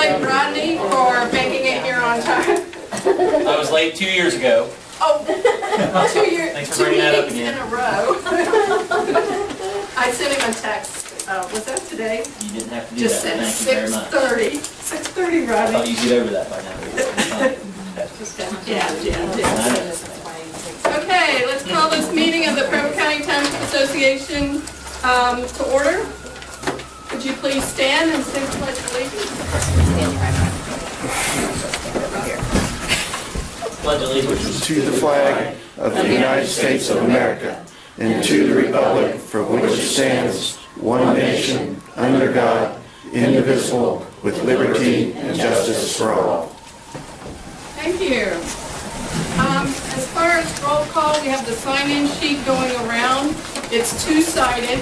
congratulate Rodney for making it here on time. I was late 2 years ago. Oh, 2 years, Thanks for 2 bringing that up meetings again. in a row. I sent him a text, was that today? You didn't have to do Just that. said Thank you very much. 6:30, I thought Rodney. you'd get over that by now. Yeah. Okay, let's call this meeting of the Preble County Township Association to order. Would you please stand and say the pledge of allegiance? Pledge allegiance to the flag of the United States of America and to the republic for which it stands, one nation, under God, indivisible, with liberty and justice for all. Thank you. As far as roll call, we have the sign-in sheet going around. It's two-sided,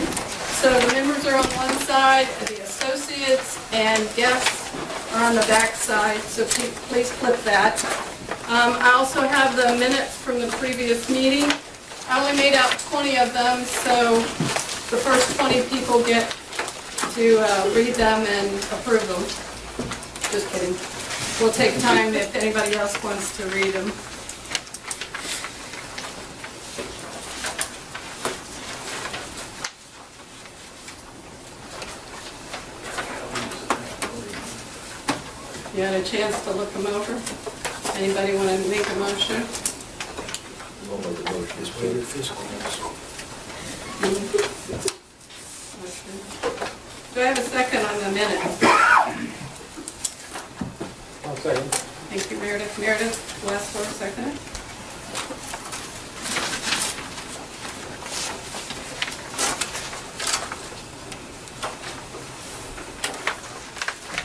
so the members are on one side, the associates and guests are on the back side, so please flip that. I also have the minutes from the previous meeting. I only made out 20 of them, so the first 20 people get to read them and approve them. Just kidding. We'll take time if anybody else wants to read them. You had a chance to look them over? Anybody want to make a motion? Do I have a second on the minute? I'll second. Thank you, Meredith. Meredith, last word, second.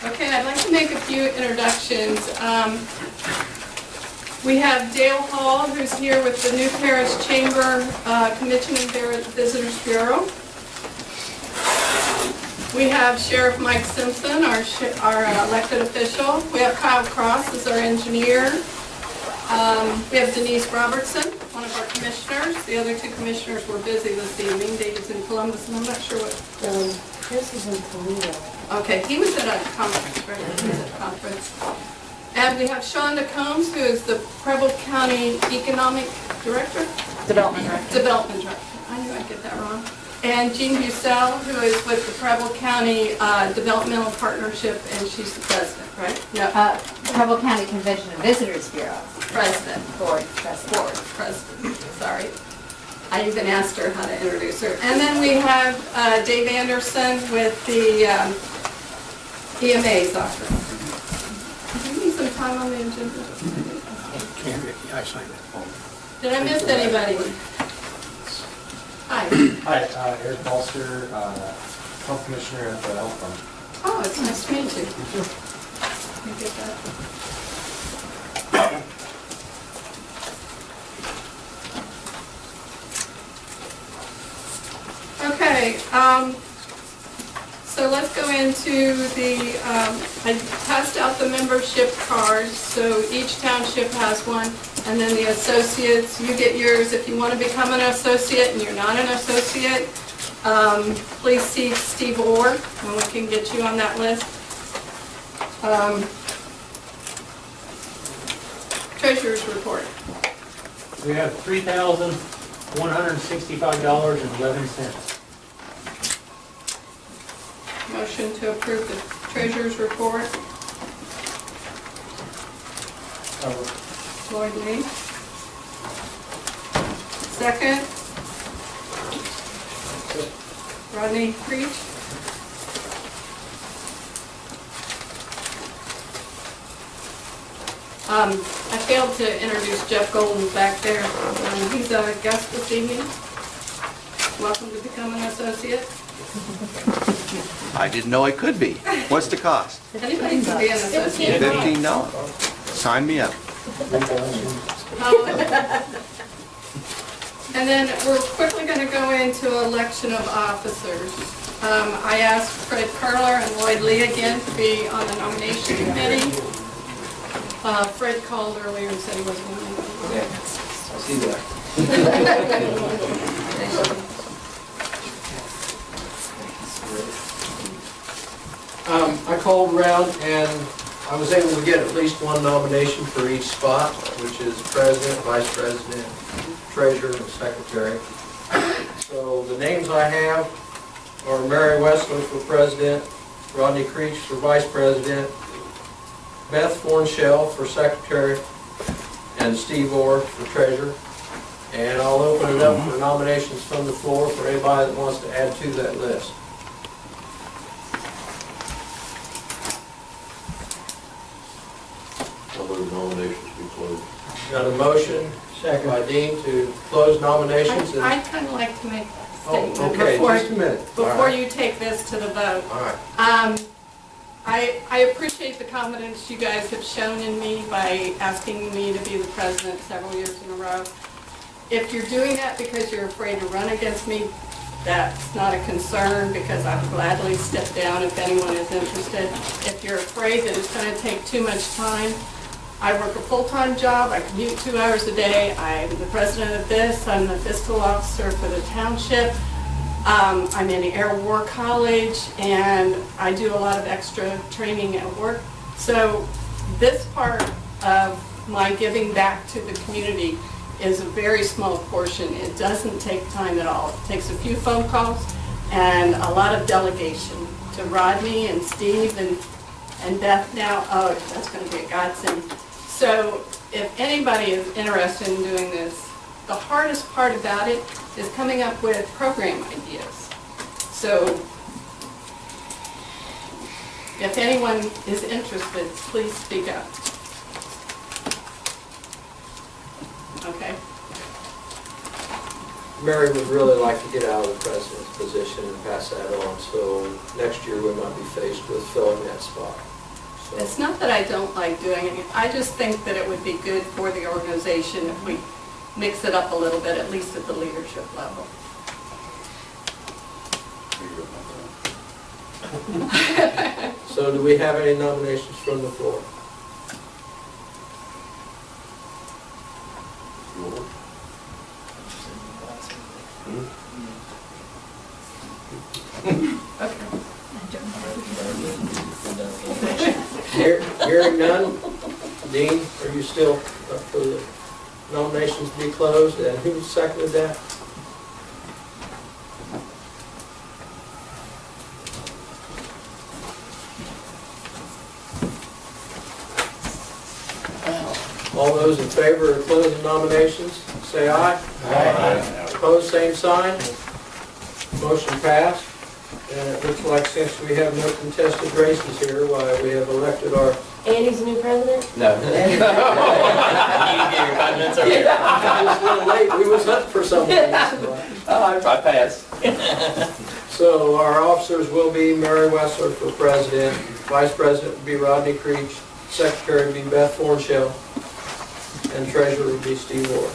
Okay, I'd like to make a few introductions. We have Dale Hall, who's here with the New Parish Chamber Convention and Visitors Bureau. We have Sheriff Mike Simpson, our elected official. We have Kyle Cross as our engineer. We have Denise Robertson, one of our commissioners. The other two commissioners were busy this evening. David's in Columbus, and I'm not sure what. Chris is in Toledo. Okay, he was at a conference, right? He was at a conference. And we have Shawnda Combs, who is the Preble County Economic Director? Development Director. Development Director. I knew I'd get that wrong. And Jean Bussell, who is with the Preble County Developmental Partnership, and she's the president, right? No, Preble County Convention and Visitors Bureau. president. Board President. Board president, sorry. I even asked her how to introduce her. And then we have Dave Anderson with the EMA's office. Do you need some time on the agenda? I signed it. Did I miss anybody? Hi. Hi, Eric Balster, Health Commissioner at the Health Fund. Oh, it's nice to meet you. Let me get that. Okay, so let's go into the, I passed out the membership cards, so each township has one, and then the associates, you get yours. If you want to become an associate and you're not an associate, please see Steve Orr, and we can get you on that list. Treasurer's report. We have $3,165.11. Motion to approve the treasurer's report. Lloyd Lee. Second. Rodney Creech. I failed to introduce Jeff Golden back there. He's a guest this evening. Welcome to become an associate. I didn't know I could be. What's the cost? Anybody can be an associate. $15. Sign me up. And then we're quickly going to go into election of officers. I asked Fred Curler and Lloyd Lee again to be on the nomination committee. Fred called earlier and said he wasn't going to make it. Okay, I'll see you there. I called around and I was able to get at least one nomination for each spot, which is president, vice president, treasurer, and secretary. So the names I have are Mary Wessler for president, Rodney Creech for vice president, Beth Fornshell for secretary, and Steve Orr for treasurer. And I'll open it up for nominations from the floor for anybody that wants to add to that list. I'll move nominations be closed. Got a motion by Dean to close nominations. and- I'd kind of like to make a Oh, statement okay, before, just a minute. All before right. you take this to the vote. All right. I appreciate the confidence you guys have shown in me by asking me to be the president several years in a row. If you're doing that because you're afraid to run against me, that's not a concern, because I would gladly step down if anyone is interested. If you're afraid that it's going to take too much time, I work a full-time job, I commute 2 hours a day, I'm the president of this, I'm the fiscal officer for the township, I'm in the Air War College, and I do a lot of extra training at work. So this part of my giving back to the community is a very small portion. It doesn't take time at all. It takes a few phone calls and a lot of delegation to Rodney and Steve and Beth now. Oh, that's going to be a godsend. So if anybody is interested in doing this, the hardest part about it is coming up with program ideas. So if anyone is interested, please speak up. Okay? Mary would really like to get out of the president's position and pass that on, so next year we might be faced with filling that spot. So, It's not that I don't like doing it, I just think that it would be good for the organization if we mix it up a little bit, at least at the leadership level. So do we have any nominations from the floor? Hearing none, Dean, are you still up for the nominations to be closed, and who seconded that? All those in favor of closing nominations, say aye. Aye. Opposed, same sign. Motion passed. And it looks like since we have no contested races here, why we have elected our... Andy's the new president? No. You get your 5 minutes over here. I was a little late, we was hunting for someone. Oh, I passed. So our officers will be Mary Wessler for president, vice president would be Rodney Creech, secretary would be Beth Fornshell, and treasurer would be Steve Orr.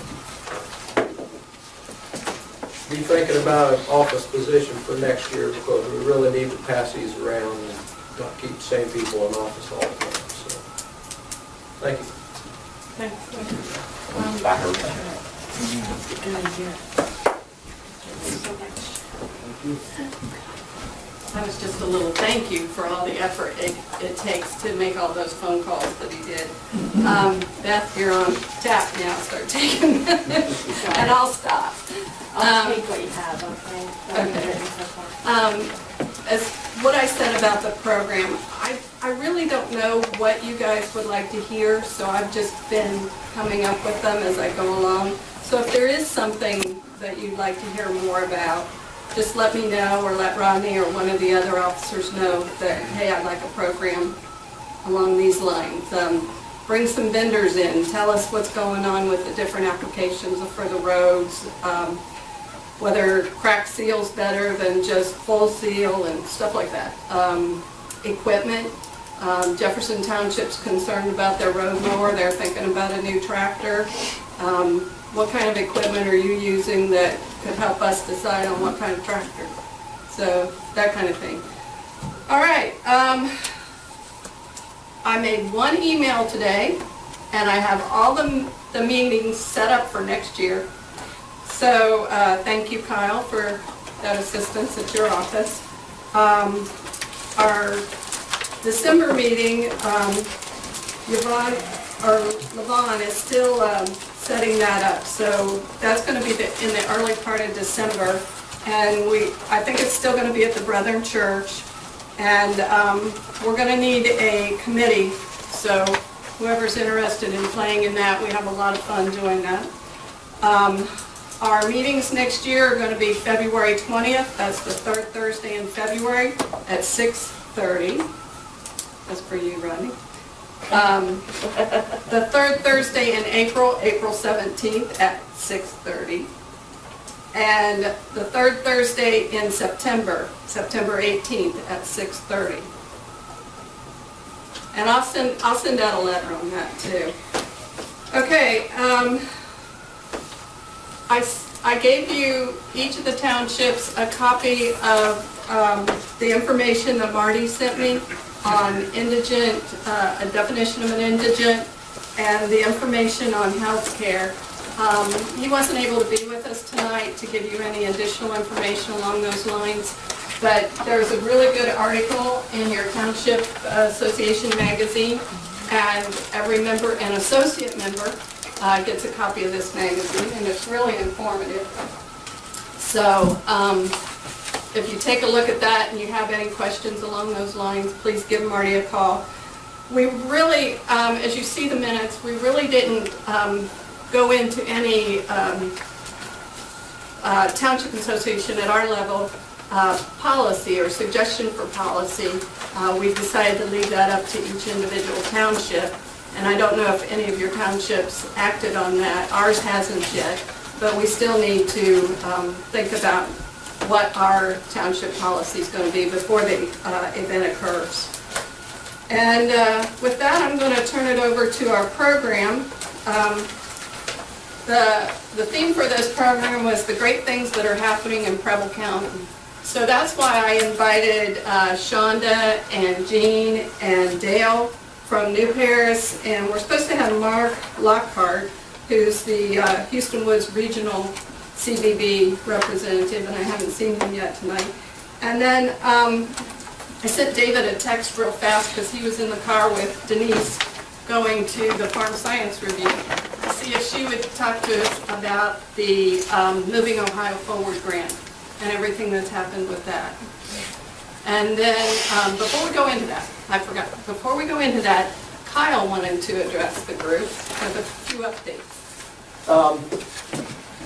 Be thinking about an office position for next year, because we really need to pass these around and not keep the same people in office all the time, so. Thank you. Thanks. That was just a little thank you for all the effort it takes to make all those phone calls that he did. Beth, you're on tap now, start taking minutes, and I'll stop. I'll take what you have, okay? What have you written so far? As what I said about the program, I really don't know what you guys would like to hear, so I've just been coming up with them as I go along. So if there is something that you'd like to hear more about, just let me know, or let Rodney or one of the other officers know that, hey, I'd like a program along these lines. Bring some vendors in, tell us what's going on with the different applications for the roads, whether crack seal's better than just full seal and stuff like that. Equipment, Jefferson Township's concerned about their road mower, they're thinking about a new tractor. What kind of equipment are you using that could help us decide on what kind of tractor? So, that kind of thing. All right, I made one email today, and I have all the meetings set up for next year. So, thank you, Kyle, for that assistance at your office. Our December meeting, Yvonne, or Levon is still setting that up. So that's going to be in the early part of December. And I think it's still going to be at the Brethren Church. And we're going to need a committee. So whoever's interested in playing in that, we have a lot of fun doing that. Our meetings next year are going to be February 20th. That's the third Thursday in February at 6:30. That's for you, Rodney. The third Thursday in April, April 17th at 6:30. And the third Thursday in September, September 18th at 6:30. And I'll send out a letter on that too. Okay, I gave you, each of the townships, a copy of the information that Marty sent me on indigent, a definition of an indigent, and the information on health care. He wasn't able to be with us tonight to give you any additional information along those lines, but there's a really good article in your Township Association magazine, and every member and associate member gets a copy of this magazine, and it's really informative. So if you take a look at that and you have any questions along those lines, please give Marty a call. We really, as you see the minutes, we really didn't go into any Township Association at our level policy or suggestion for policy. We decided to leave that up to each individual township. And I don't know if any of your townships acted on that. Ours hasn't yet, but we still need to think about what our township policy is going to be before the event occurs. And with that, I'm going to turn it over to our program. The theme for this program was the great things that are happening in Preble County. So that's why I invited Shawnda and Jean and Dale from New Paris, and we're supposed to have Mark Lockhart, who's the Hueston Woods Regional CVB representative, and I haven't seen him yet tonight. And then I sent David a text real fast because he was in the car with Denise going to the Farm Science Review to see if she would talk to us about the Moving Ohio Forward grant and everything that's happened with that. And then, before we go into that, I forgot, before we go into that, Kyle wanted to address the group with a few updates.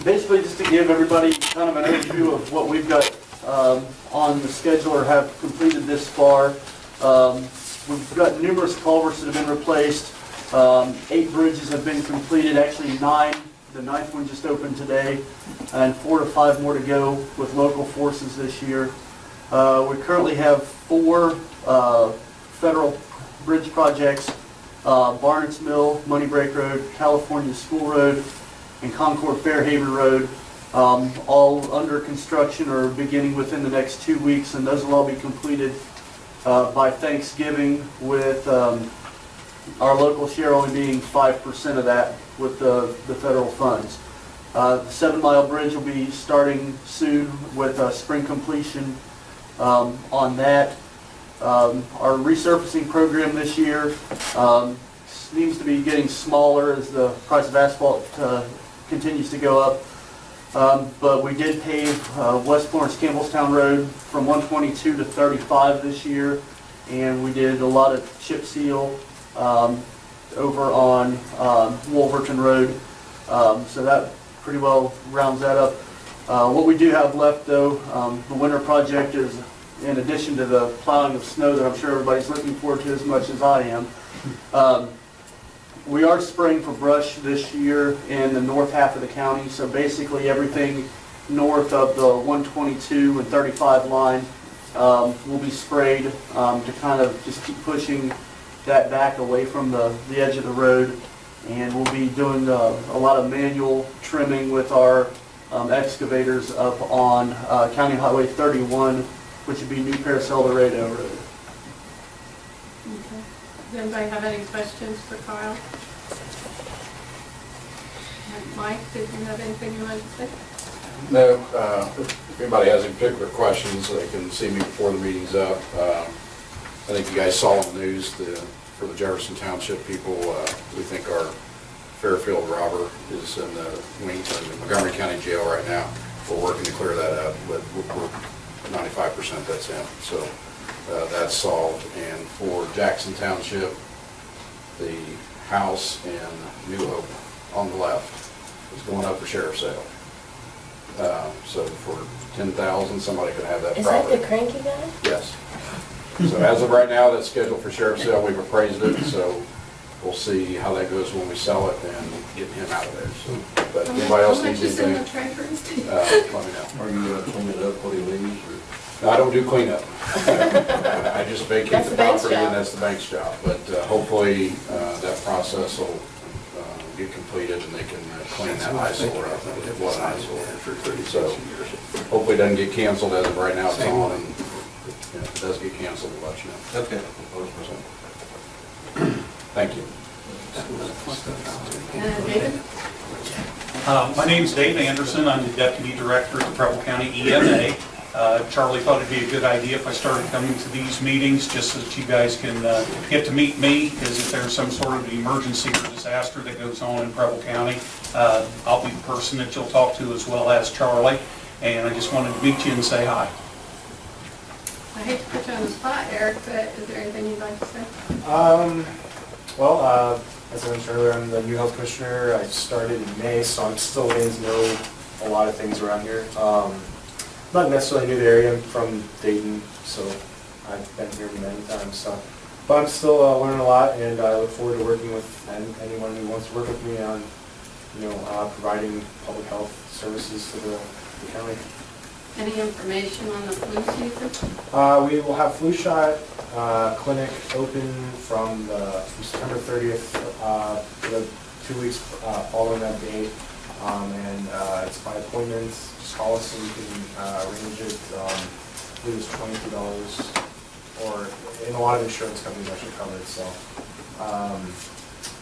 Basically, just to give everybody kind of an overview of what we've got on the schedule or have completed this far. We've got numerous culverts that have been replaced. 8 bridges have been completed, actually 9. The 9th one just opened today, and 4 to 5 more to go with local forces this year. We currently have 4 federal bridge projects, Barnett's Mill, Money Break Road, California School Road, and Concord Fairhaven Road, all under construction or beginning within the next 2 weeks, and those will all be completed by Thanksgiving, with our local share only being 5% of that with the federal funds. The 7 Mile Bridge will be starting soon with spring completion on that. Our resurfacing program this year seems to be getting smaller as the price of asphalt continues to go up. But we did pave West Florence Campbellstown Road from 122 to 35 this year, and we did a lot of chip seal over on Wolverton Road. So that pretty well rounds that up. What we do have left, though, the winter project is, in addition to the plowing of snow that I'm sure everybody's looking forward to as much as I am, we are spraying for brush this year in the north half of the county. So basically everything north of the 122 and 35 line will be sprayed to kind of just keep pushing that back away from the edge of the road. And we'll be doing a lot of manual trimming with our excavators up on County Highway 31, which would be New Paris El Dorado Road. Okay. Does anybody have any questions for Kyle? Mike, did you have anything you wanted to say? No, if anybody has any particular questions, they can see me before the meeting's up. I think you guys saw in the news, for the Jefferson Township people, we think our Fairfield robber is in the Montgomery County Jail right now. We're working to clear that up, but we're 95% that's him. So that's solved. And for Jackson Township, the house in New Hope on the left is going up for sheriff's sale. So for $10,000, somebody could have that property. Is that the cranky guy? Yes. So as of right now, that's scheduled for sheriff's sale. We've appraised it, so we'll see how that goes when we sell it and get him out of there. So, but if anybody else needs anything, let me know. Are you cleaning up what he leaves, or? No, I don't do cleanup. I just vacate That's the the bank's property, and job. that's the bank's job. But hopefully, that process will get completed and they can clean that eyesore up. It was an eyesore for 30, so hopefully it doesn't get canceled as of right now. It's on, and if it does get canceled, we'll let you know. Okay. Thank you. David? My name's Dave Anderson. I'm the Deputy Director at the Preble County EMA. Charlie thought it'd be a good idea if I started coming to these meetings just so that you guys can get to meet me, because if there's some sort of emergency or disaster that goes on in Preble County, I'll be the person that you'll talk to as well as Charlie. And I just wanted to meet you and say hi. I hate to put you on the spot, Eric, but is there anything you'd like to say? Well, as I mentioned earlier, I'm the new health commissioner. I started in May, so I'm still getting to know a lot of things around here. Not necessarily new to the area. I'm from Dayton, so I've been here many times. So, but I'm still learning a lot, and I look forward to working with anyone who wants to work with me on, providing public health services to the county. Any information on the flu season? We will have flu shot clinic open from September 30th for the 2 weeks following that date, and it's by appointment. Just call us and we can arrange it. I believe it's $22, or in a lot of insurance companies actually cover it. So,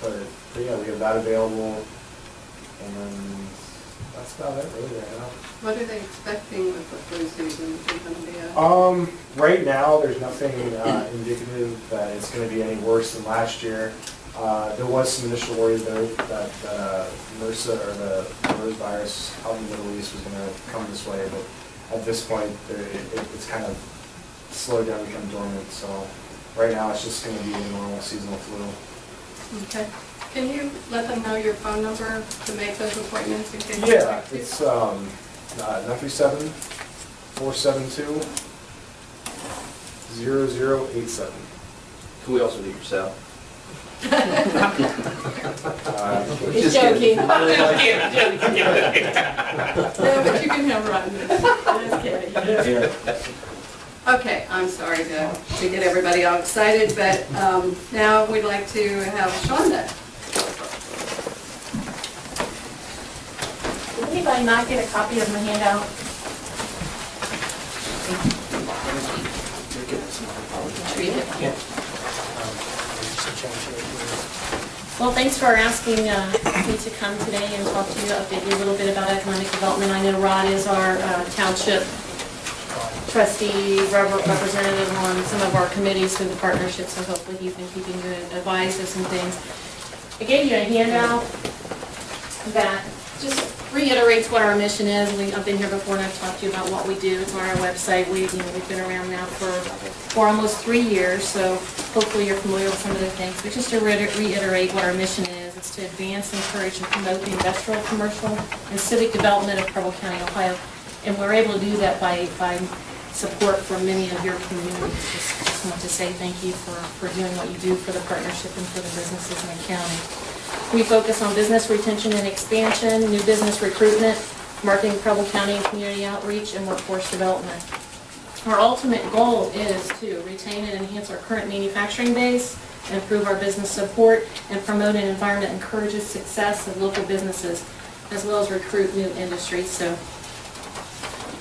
but yeah, we have that available, and that's about it really right now. What are they expecting with the flu season? Is it going to be a... Right now, there's nothing indicative that it's going to be any worse than last year. There was some initial worry though that MRSA, or the MERS virus out in the Middle East, was going to come this way, but at this point, it's kind of slowed down, become dormant. So right now, it's just going to be a normal seasonal flu. Okay. Can you let them know your phone number to make those appointments in case? Yeah, it's 937-472-0087. Can we also do your cell? He's joking. No, but you can have Rodney. Just kidding. Okay, I'm sorry to get everybody all excited, but now we'd like to have Shawnda. Did anybody not get a copy of my handout? Well, thanks for asking me to come today and talk to you, update you a little bit about economic development. I know Rod is our township trustee, representative on some of our committees through the partnership, so hopefully he's been keeping you advised of some things. I gave you a handout that just reiterates what our mission is. I've been here before and I've talked to you about what we do. It's on our website. We've been around now for almost 3 years, so hopefully you're familiar with some of the things. But just to reiterate what our mission is, it's to advance, encourage, and promote the industrial, commercial, and civic development of Preble County, Ohio. And we're able to do that by support from many of your communities. Just want to say thank you for doing what you do for the partnership and for the businesses in the county. We focus on business retention and expansion, new business recruitment, marketing Preble County and community outreach, and workforce development. Our ultimate goal is to retain and enhance our current manufacturing base, improve our business support, and promote an environment that encourages success of local businesses, as well as recruit new industries. So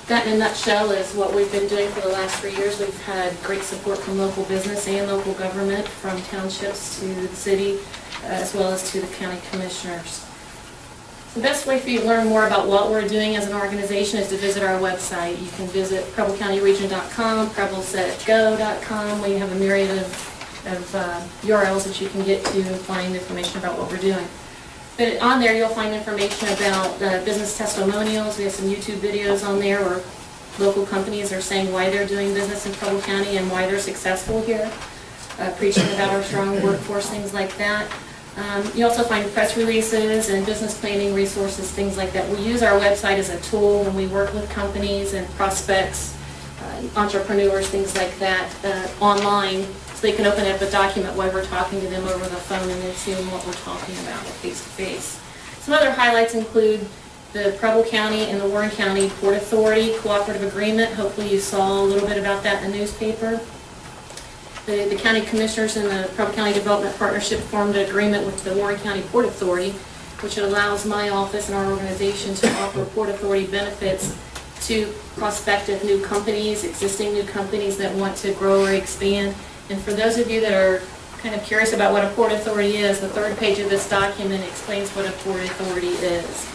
that in a nutshell is what we've been doing for the last 3 years. We've had great support from local business and local government, from townships to the city, as well as to the county commissioners. The best way for you to learn more about what we're doing as an organization is to visit our website. You can visit PrebleCountyRegion.com, PrebleSetGo.com, where you have a myriad of URLs that you can get to and find information about what we're doing. But on there, you'll find information about business testimonials. We have some YouTube videos on there where local companies are saying why they're doing business in Preble County and why they're successful here, preaching about our strong workforce, things like that. You also find press releases and business planning resources, things like that. We use our website as a tool when we work with companies and prospects, entrepreneurs, things like that, online, so they can open up a document while we're talking to them over the phone and they see what we're talking about face to face. Some other highlights include the Preble County and the Warren County Port Authority Cooperative Agreement. Hopefully you saw a little bit about that in the newspaper. The county commissioners and the Preble County Development Partnership formed an agreement with the Warren County Port Authority, which allows my office and our organization to offer Port Authority benefits to prospective new companies, existing new companies that want to grow or expand. And for those of you that are kind of curious about what a Port Authority is, the third page of this document explains what a Port Authority is.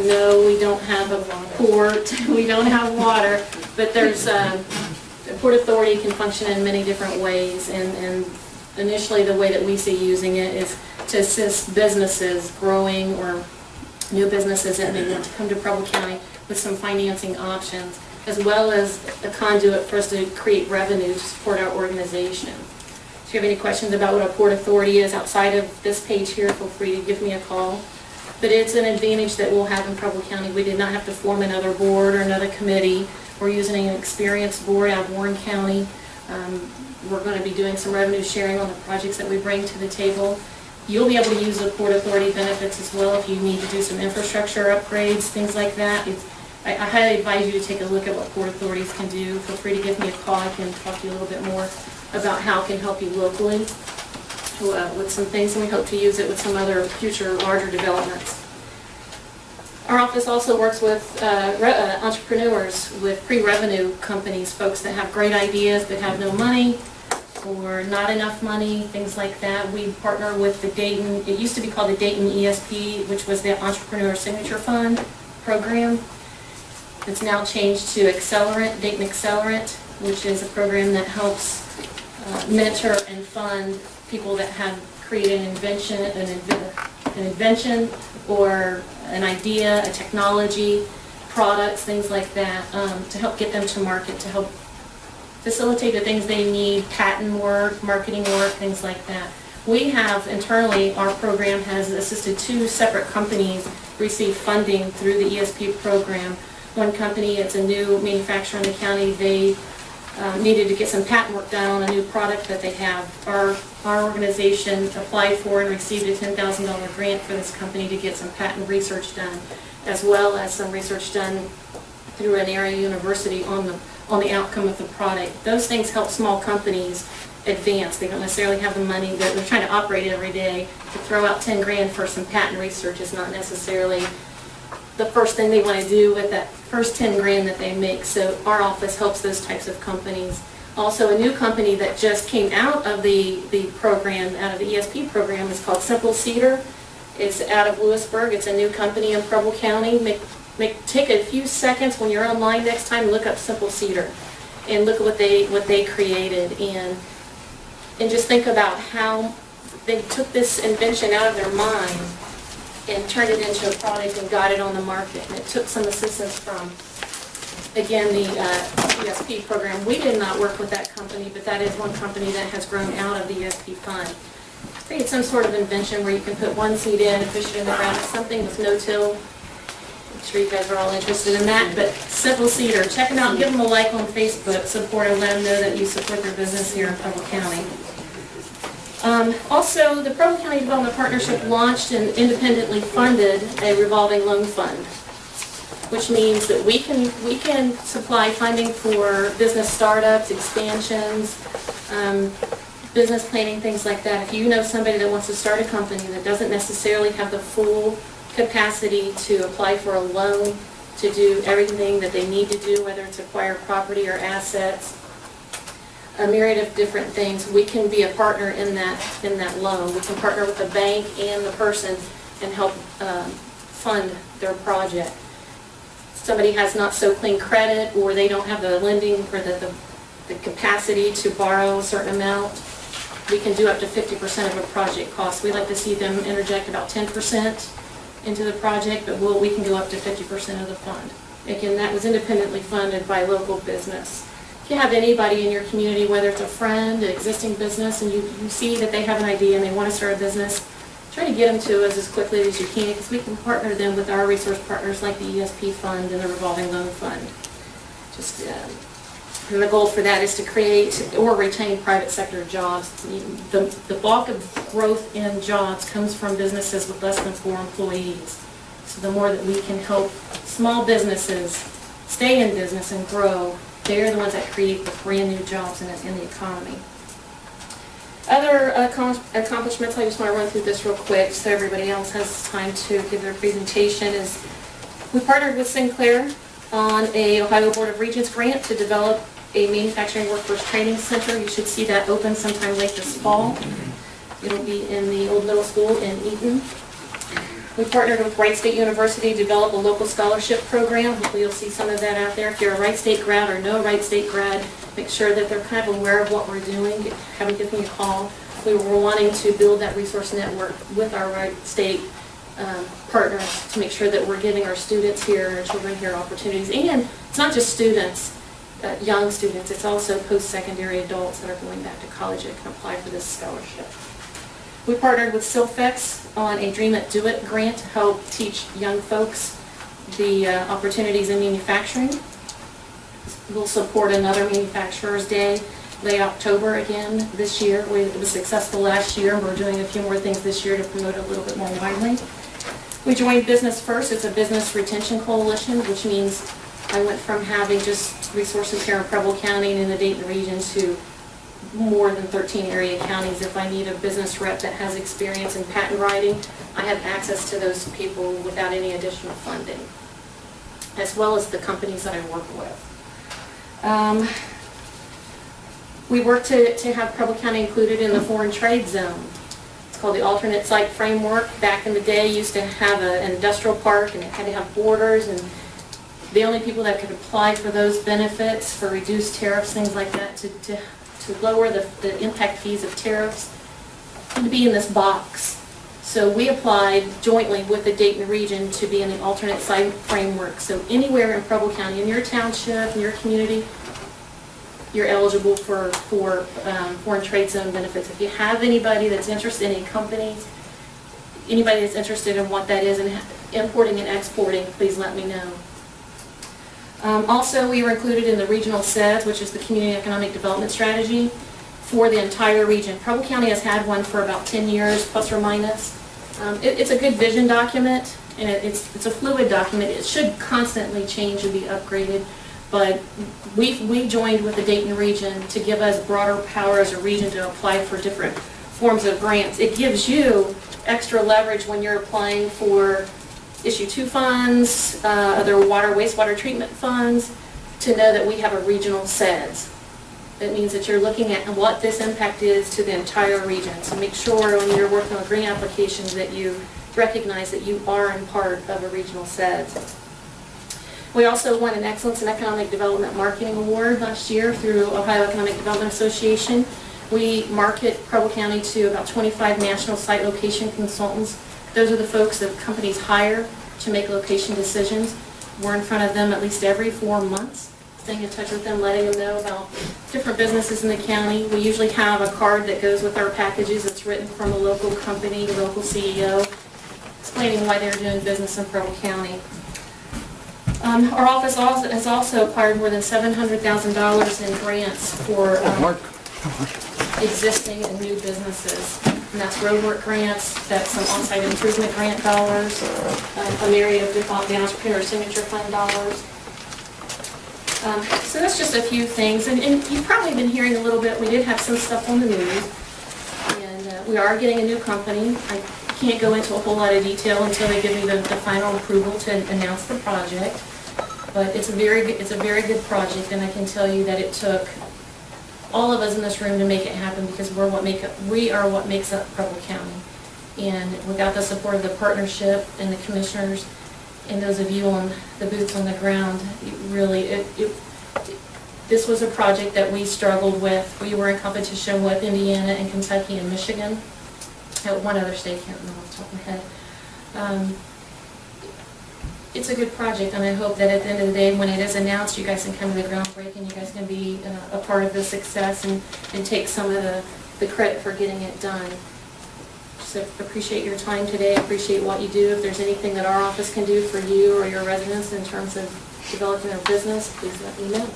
No, we don't have a port, we don't have water, but there's a Port Authority can function in many different ways, and initially the way that we see using it is to assist businesses growing or new businesses that may want to come to Preble County with some financing options, as well as a conduit for us to create revenue to support our organization. If you have any questions about what a Port Authority is outside of this page here, feel free to give me a call. But it's an advantage that we'll have in Preble County. We did not have to form another board or another committee. We're using an experienced board out of Warren County. We're going to be doing some revenue sharing on the projects that we bring to the table. You'll be able to use the Port Authority benefits as well if you need to do some infrastructure upgrades, things like that. I highly advise you to take a look at what Port Authorities can do. Feel free to give me a call. I can talk to you a little bit more about how it can help you locally with some things, and we hope to use it with some other future larger developments. Our office also works with entrepreneurs, with pre-revenue companies, folks that have great ideas but have no money or not enough money, things like that. We partner with the Dayton, it used to be called the Dayton ESP, which was the Entrepreneur Signature Fund program. It's now changed to Accelerant, Dayton Accelerant, which is a program that helps mentor and fund people that have created an invention or an idea, a technology, products, things like that, to help get them to market, to help facilitate the things they need, patent work, marketing work, things like that. We have internally, our program has assisted 2 separate companies receive funding through the ESP program. One company, it's a new manufacturer in the county, they needed to get some patent work done on a new product that they have. Our organization applied for and received a $10,000 grant for this company to get some patent research done, as well as some research done through an area university on the outcome of the product. Those things help small companies advance. They don't necessarily have the money. They're trying to operate every day. To throw out 10 grand for some patent research is not necessarily the first thing they want to do with that first 10 grand that they make. So our office helps those types of companies. Also, a new company that just came out of the program, out of the ESP program, is called Simple Cedar. It's out of Lewisburg. It's a new company in Preble County. Take a few seconds when you're online next time, look up Simple Cedar and look at what they created, and just think about how they took this invention out of their mind and turned it into a product and got it on the market. And it took some assistance from, again, the ESP program. We did not work with that company, but that is one company that has grown out of the ESP fund. I think it's some sort of invention where you can put one seed in and fish it in the ground. It's something with no-till. I'm sure you guys are all interested in that, but Simple Cedar, check them out, give them a like on Facebook, support them, let them know that you support their business here in Preble County. Also, the Preble County Development Partnership launched and independently funded a revolving loan fund, which means that we can supply funding for business startups, expansions, business planning, things like that. If you know somebody that wants to start a company that doesn't necessarily have the full capacity to apply for a loan to do everything that they need to do, whether it's acquire property or assets, a myriad of different things, we can be a partner in that loan. We can partner with the bank and the person and help fund their project. Somebody has not so clean credit, or they don't have the lending or the capacity to borrow a certain amount, we can do up to 50% of a project cost. We like to see them interject about 10% into the project, but we can go up to 50% of the fund. Again, that was independently funded by local business. If you have anybody in your community, whether it's a friend, an existing business, and you see that they have an idea and they want to start a business, try to get them to us as quickly as you can, because we can partner them with our resource partners like the ESP fund and the revolving loan fund. Just and the goal for that is to create or retain private sector jobs. The bulk of growth in jobs comes from businesses with less than 4 employees. So the more that we can help small businesses stay in business and grow, they're the ones that create the brand new jobs in the economy. Other accomplishments, I just want to run through this real quick so everybody else has time to give their presentation, is we partnered with Sinclair on a Ohio Board of Regents grant to develop a manufacturing workforce training center. You should see that open sometime late this fall. It'll be in the old middle school in Eaton. We partnered with Wright State University to develop a local scholarship program. Hopefully you'll see some of that out there. If you're a Wright State grad or no Wright State grad, make sure that they're kind of aware of what we're doing. Have them give me a call. We were wanting to build that resource network with our Wright State partners to make sure that we're giving our students here, our children here, opportunities. And it's not just students, young students, it's also post-secondary adults that are going back to college that can apply for this scholarship. We partnered with Silfex on a Dream It, Do It grant to help teach young folks the opportunities in manufacturing. We'll support another Manufacturers Day, late October again this year. It was successful last year, and we're doing a few more things this year to promote it a little bit more widely. We joined Business First. It's a business retention coalition, which means I went from having just resources here in Preble County and in the Dayton region to more than 13 area counties. If I need a business rep that has experience in patent writing, I have access to those people without any additional funding, as well as the companies that I work with. We work to have Preble County included in the foreign trade zone. It's called the alternate site framework. Back in the day, used to have an industrial park, and it had to have borders, and the only people that could apply for those benefits, for reduced tariffs, things like that, to lower the impact fees of tariffs, had to be in this box. So we applied jointly with the Dayton region to be in the alternate site framework. So anywhere in Preble County, in your township, in your community, you're eligible for foreign trade zone benefits. If you have anybody that's interested, any companies, anybody that's interested in what that is and importing and exporting, please let me know. Also, we were included in the regional CED, which is the Community Economic Development Strategy for the entire region. Preble County has had one for about 10 years, plus or minus. It's a good vision document, and it's a fluid document. It should constantly change and be upgraded, but we joined with the Dayton region to give us broader power as a region to apply for different forms of grants. It gives you extra leverage when you're applying for Issue 2 funds, other wastewater treatment funds, to know that we have a regional CEDS. That means that you're looking at what this impact is to the entire region. So make sure when you're working on grant applications that you recognize that you are in part of a regional CEDS. We also won an Excellence in Economic Development Marketing Award last year through Ohio Economic Development Association. We market Preble County to about 25 national site location consultants. Those are the folks that companies hire to make location decisions. We're in front of them at least every 4 months, staying in touch with them, letting them know about different businesses in the county. We usually have a card that goes with our packages that's written from a local company, a local CEO, explaining why they're doing business in Preble County. Our office has also acquired more than $700,000 in grants for existing and new businesses. And that's roadwork grants, that's some on-site improvement grant dollars, a myriad of different, the entrepreneur signature fund dollars. So that's just a few things. And you've probably been hearing a little bit, we did have some stuff on the news. And we are getting a new company. I can't go into a whole lot of detail until they give me the final approval to announce the project. But it's a very good project, and I can tell you that it took all of us in this room to make it happen, because we are what makes up Preble County. And without the support of the partnership and the commissioners and those of you on the boots on the ground, this was a project that we struggled with. We were in competition with Indiana and Kentucky and Michigan. One other state, can't remember off the top of my head. It's a good project, and I hope that at the end of the day, when it is announced, you guys can come to the groundbreaking, you guys can be a part of the success and take some of the credit for getting it done. So appreciate your time today, appreciate what you do. If there's anything that our office can do for you or your residents in terms of developing their business, please let me know.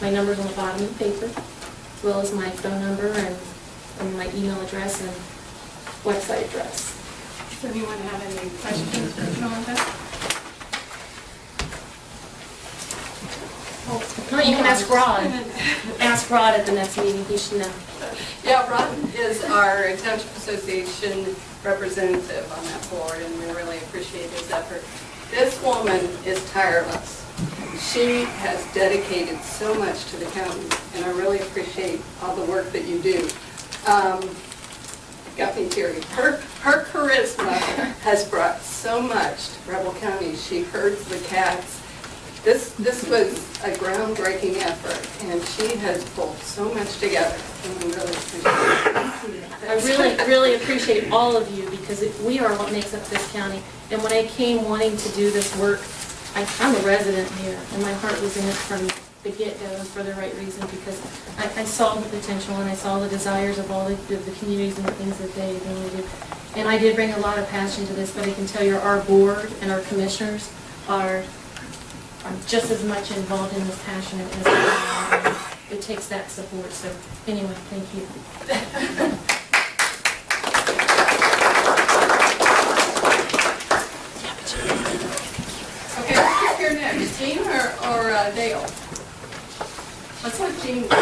My number's on the bottom of the paper, as well as my phone number and my email address and website address. Does anyone have any questions for Shawnda? No, you can ask Rod. Ask Rod at the next meeting, he should know. Yeah, Rod is our Township Association representative on that board, and we really appreciate his effort. This woman is tireless. She has dedicated so much to the county, and I really appreciate all the work that you do. Got me teary. Her charisma has brought so much to Preble County. She herds the cats. This was a groundbreaking effort, and she has pulled so much together, and we really appreciate it. I really appreciate all of you, because we are what makes up this county. And when I came wanting to do this work, I'm a resident here, and my heart was in it from the get-go, and for the right reason, because I saw the potential and I saw the desires of all the communities and the things that they want to do. And I did bring a lot of passion to this, but I can tell you our board and our commissioners are just as much involved in this passion as I am. It takes that support. So anyway, thank you. Okay, who's here next, Jean or Dale? Let's let Jean go.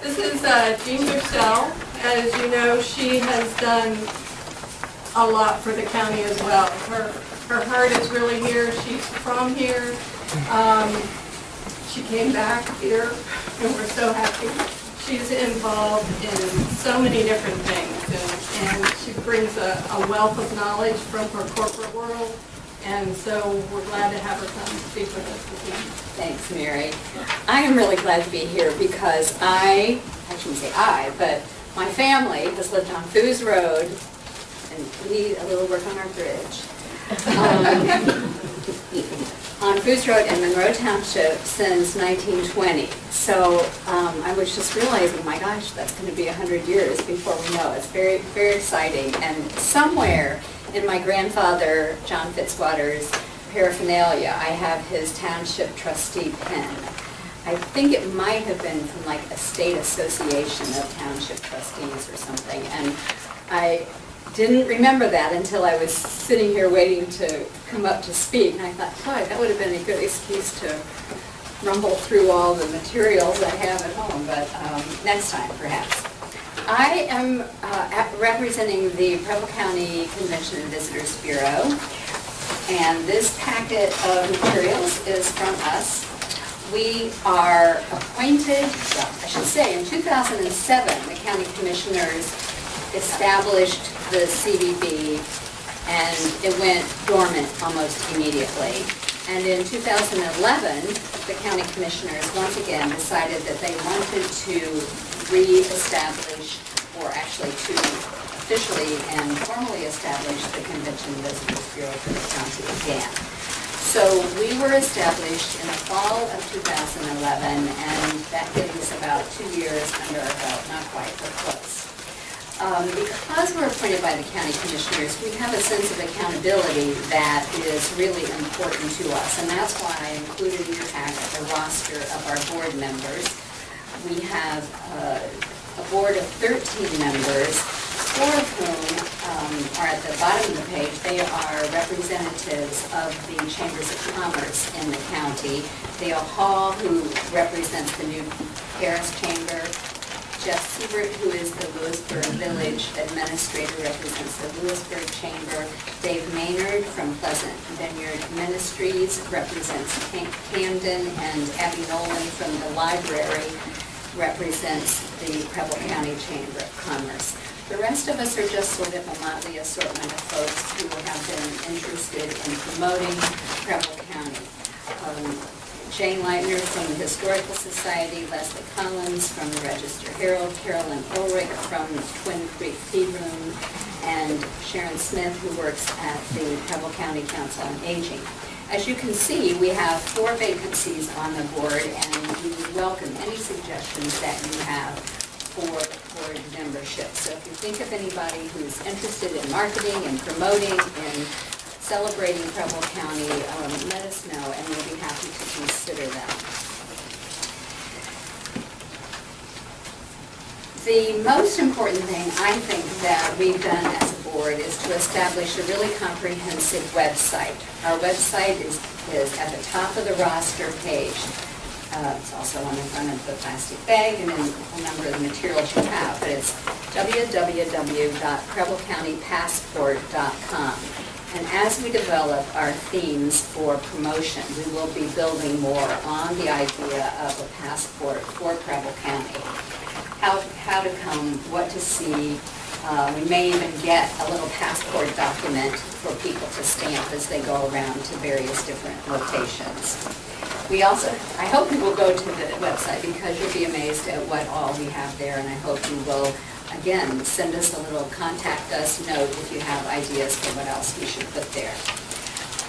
This is Jean Bussell. As you know, she has done a lot for the county as well. Her heart is really here. She's from here. She came back here, and we're so happy. She's involved in so many different things, and she brings a wealth of knowledge from her corporate world, and so we're glad to have her come speak with us this evening. Thanks, Mary. I am really glad to be here because I shouldn't say but my family has lived on Foos Road, and we need a little work on our bridge. On Foos Road in Monroe Township since 1920. So I was just realizing, my gosh, that's going to be 100 years before we know. It's very, very exciting. And somewhere in my grandfather, John Fitzwater's paraphernalia, I have his township trustee pen. I think it might have been from like a state association of township trustees or something. And I didn't remember that until I was sitting here waiting to come up to speak, and I thought, boy, that would have been a good excuse to rumble through all the materials I have at home, but next time, perhaps. I am representing the Preble County Convention and Visitors Bureau, and this packet of materials is from us. We are appointed, well, I should say, in 2007, the county commissioners established the CVB, and it went dormant almost immediately. And in 2011, the county commissioners once again decided that they wanted to re-establish, or actually to officially and formally establish the Convention and Visitors Bureau for the county again. So we were established in the fall of 2011, and that gives us about 2 years under our belt, not quite, but close. Because we're appointed by the county commissioners, we have a sense of accountability that is really important to us, and that's why I included in your packet the roster of our board members. We have a board of 13 members, 4 of whom are at the bottom of the page. They are representatives of the Chambers of Commerce in the county. Dale Hall, who represents the New Paris Chamber. Jeff Siebert, who is the Lewisburg Village Administrator, represents the Lewisburg Chamber. Dave Maynard from Pleasant Vineyard Ministries represents Camden, and Abby Nolan from the library represents the Preble County Chamber of Commerce. The rest of us are just sort of a motley assortment of folks who have been interested in promoting Preble County. Jane Leitner from the Historical Society, Leslie Collins from the Register Herald, Carolyn Ulrich from Twin Creek Tea Room, and Sharon Smith, who works at the Preble County Council on Aging. As you can see, we have 4 vacancies on the board, and we would welcome any suggestions that you have for board membership. So if you think of anybody who's interested in marketing and promoting and celebrating Preble County, let us know, and we'll be happy to consider them. The most important thing I think that we've done as a board is to establish a really comprehensive website. Our website is at the top of the roster page. It's also on the front of the plastic bag and in a number of the materials you have, but it's www.preblecountypassport.com. And as we develop our themes for promotion, we will be building more on the idea of a passport for Preble County. How to come, what to see. We may even get a little passport document for people to stamp as they go around to various different locations. We also, I hope you will go to the website because you'll be amazed at what all we have there, and I hope you will, again, send us a little contact us note if you have ideas for what else we should put there.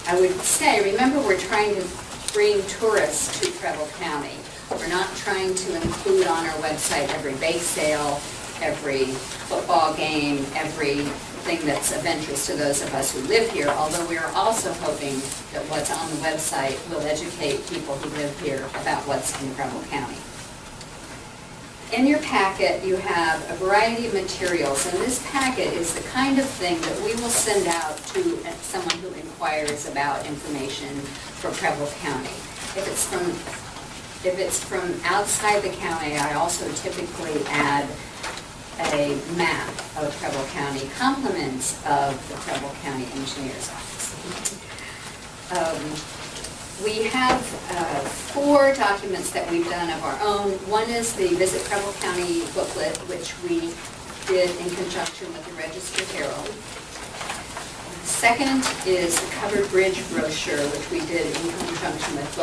I would say, remember, we're trying to bring tourists to Preble County. We're not trying to include on our website every bake sale, every football game, everything that's of interest to those of us who live here, although we are also hoping that what's on the website will educate people who live here about what's in Preble County. In your packet, you have a variety of materials, and this packet is the kind of thing that we will send out to someone who inquires about information for Preble County. If it's from outside the county, I also typically add a map of Preble County, compliments of the Preble County Engineer's Office. We have 4 documents that we've done of our own. One is the Visit Preble County booklet, which we did in conjunction with the Register Herald. Second is the covered bridge brochure, which we did in conjunction with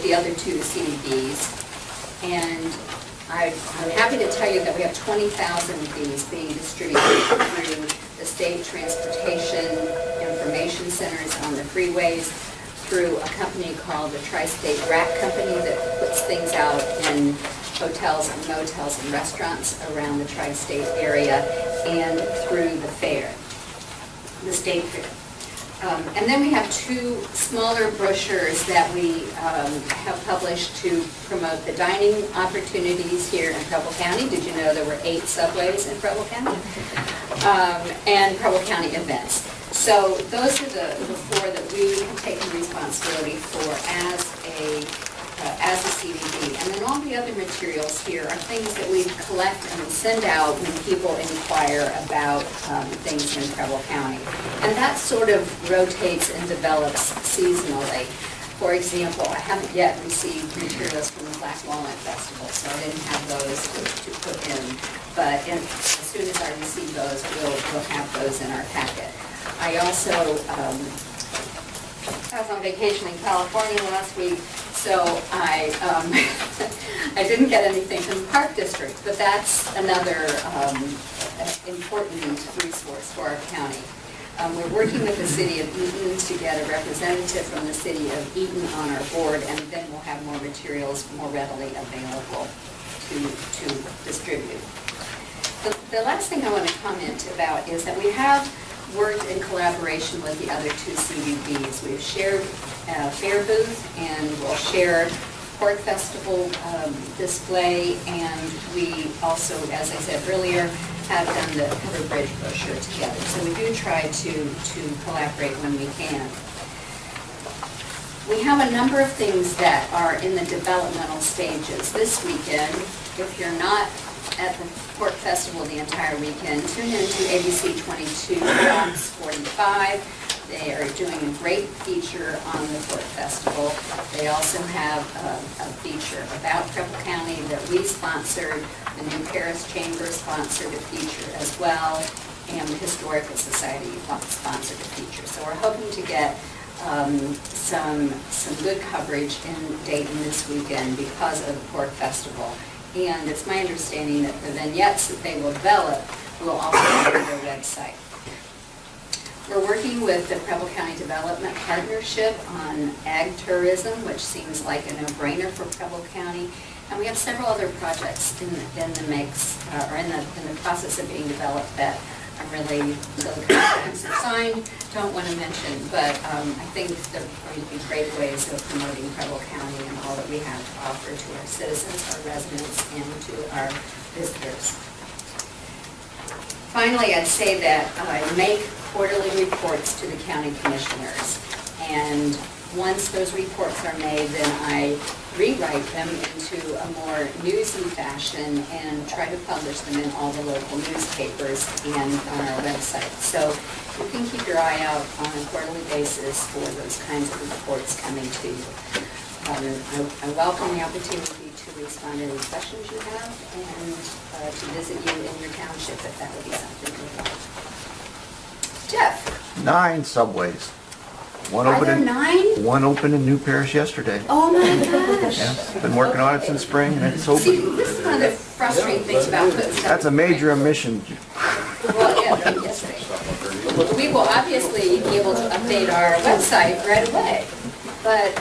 the other 2 CDBs. And I'm happy to tell you that we have 20,000 of these being distributed through the state transportation information centers on the freeways, through a company called the Tri-State Rack Company that puts things out in hotels and motels and restaurants around the tri-state area, and through the fair, the state fair. And then we have 2 smaller brochures that we have published to promote the dining opportunities here in Preble County. Did you know there were 8 subways in Preble County? And Preble County events. So those are the 4 that we have taken responsibility for as a CDB. And then all the other materials here are things that we collect and send out when people inquire about things in Preble County. And that sort of rotates and develops seasonally. For example, I haven't yet received materials from the Black Walnut Festival, so I didn't have those to put in. But as soon as I receive those, we'll have those in our packet. I also I was on vacation in California last week, so I didn't get anything from the Park District, but that's another important resource for our county. We're working with the city of Eaton to get a representative from the city of Eaton on our board, and then we'll have more materials more readily available to distribute. The last thing I want to comment about is that we have worked in collaboration with the other 2 CUBs. We've shared fair booth, and we'll share Pork Festival display, and we also, as I said earlier, have done the covered bridge brochure together. So we do try to collaborate when we can. We have a number of things that are in the developmental stages. This weekend, if you're not at the Pork Festival the entire weekend, tune in to ABC 22, Fox 45. They are doing a great feature on the Pork Festival. They also have a feature about Preble County that we sponsored. The New Paris Chamber sponsored a feature as well, and the Historical Society sponsored a feature. So we're hoping to get some good coverage in Dayton this weekend because of the Pork Festival. And it's my understanding that the vignettes that they will develop will also be on their website. We're working with the Preble County Development Partnership on ag tourism, which seems like a no-brainer for Preble County. And we have several other projects in the mix, or in the process of being developed that I'm really, until the contracts are signed, don't want to mention. But I think they're going to be great ways of promoting Preble County and all that we have to offer to our citizens, our residents, and to our visitors. Finally, I'd say that I make quarterly reports to the county commissioners. And once those reports are made, then I rewrite them into a more newsy fashion and try to publish them in all the local newspapers and on our website. So you can keep your eye out on a quarterly basis for those kinds of reports coming to you. I welcome the opportunity to respond to any questions you have and to visit you in your township if that would be something you would like. Jeff? 9 subways. One Are opened there in 9? One opened in New Paris yesterday. Oh my gosh. Yeah, been working on it since spring, and it's See, open. this is one of the frustrating things about putting stuff. That's a major omission. Well, yeah, yesterday. We will obviously be able to update our website right away, but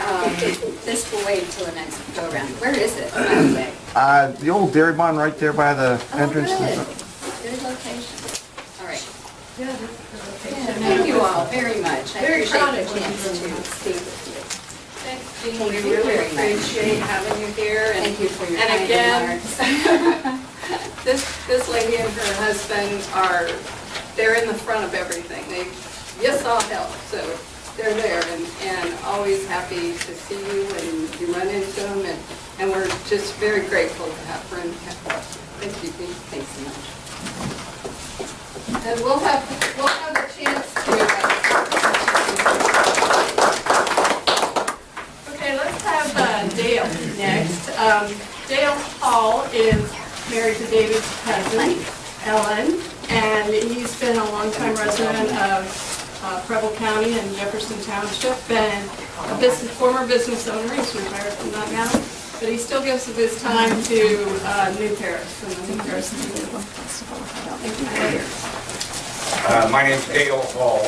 this will wait until the next go-around. Where is it, by the way? The old Dairy Barn right there by the Oh, entrance. good. Good location. All right. Thank you all very much. I Very appreciate proud the of you. chance to speak with you. Thanks, Jean. Thank We you really very much. appreciate having you here. Thank you for your And kind again, remarks. this lady and her husband they're in the front of everything. They just all help, so they're there and always happy to see you and you run into them and we're just very grateful to have friends. Thank you, Jean. Thanks so much. And we'll have a chance to. Okay, let's have Dale next. Dale Hall is married to David's cousin, Ellen, and he's been a longtime resident of Preble County and Jefferson Township, and a former business owner. He's retired from that now, but he still gives of his time to New Paris and the New Paris Festival. My name's Dale Hall,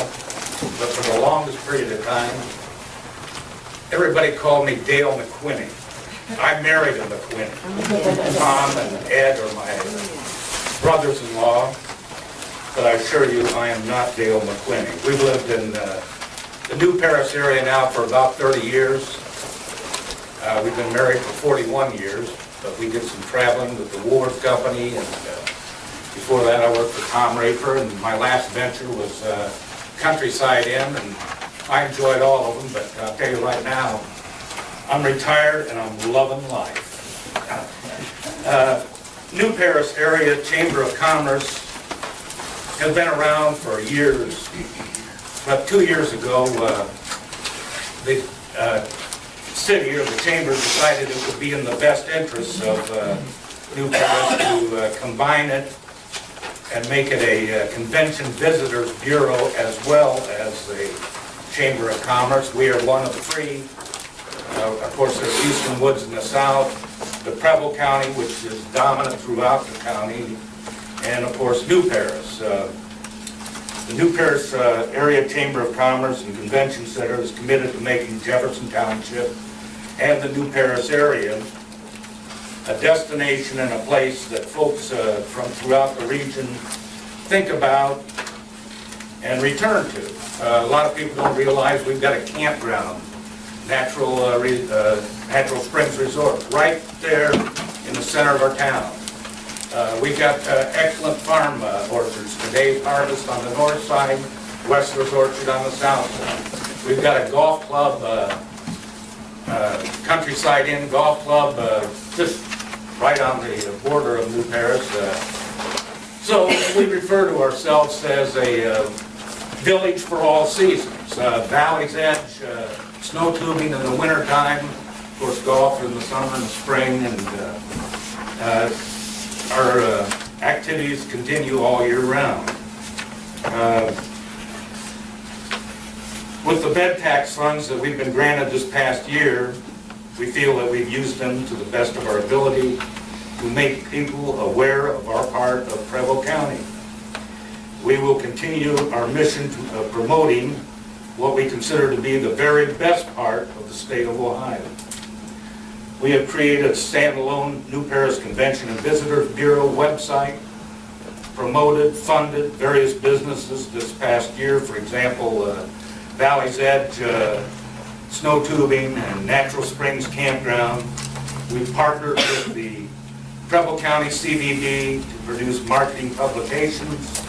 but for the longest period of time, everybody called me Dale McQuinney. I married a McQuinney. Tom and Ed are my brothers-in-law, but I assure you I am not Dale McQuinney. We've lived in the New Paris area now for about 30 years. We've been married for 41 years, but we did some traveling with the Ward Company, and before that I worked for Tom Raper, and my last venture was Countryside Inn, and I enjoyed all of them, but I'll tell you right now, I'm retired and I'm loving life. New Paris Area Chamber of Commerce has been around for years. About 2 years ago, the city or the chamber decided it would be in the best interests of New Paris to combine it and make it a convention visitors bureau as well as the Chamber of Commerce. We are one of the three. Of course, there's Hueston Woods in the south, the Preble County, which is dominant throughout the county, and of course, New Paris. The New Paris Area Chamber of Commerce and Convention Center is committed to making Jefferson Township and the New Paris area a destination and a place that folks from throughout the region think about and return to. A lot of people don't realize we've got a campground, Natural Springs Resort, right there in the center of our town. We've got excellent farm orchards. Today's harvest on the north side, Westler's Orchard on the south side. We've got a golf club, Countryside Inn Golf Club, just right on the border of New Paris. So we refer to ourselves as a village for all seasons. Valley's Edge, snow tubing in the wintertime, of course golf in the summer and the spring, and our activities continue all year round. With the bed tax funds that we've been granted this past year, we feel that we've used them to the best of our ability to make people aware of our part of Preble County. We will continue our mission of promoting what we consider to be the very best part of the state of Ohio. We have created a standalone New Paris Convention and Visitors Bureau website, promoted, funded various businesses this past year, for example, Valley's Edge, snow tubing, and Natural Springs Campground. We've partnered with the Preble County CVB to produce marketing publications.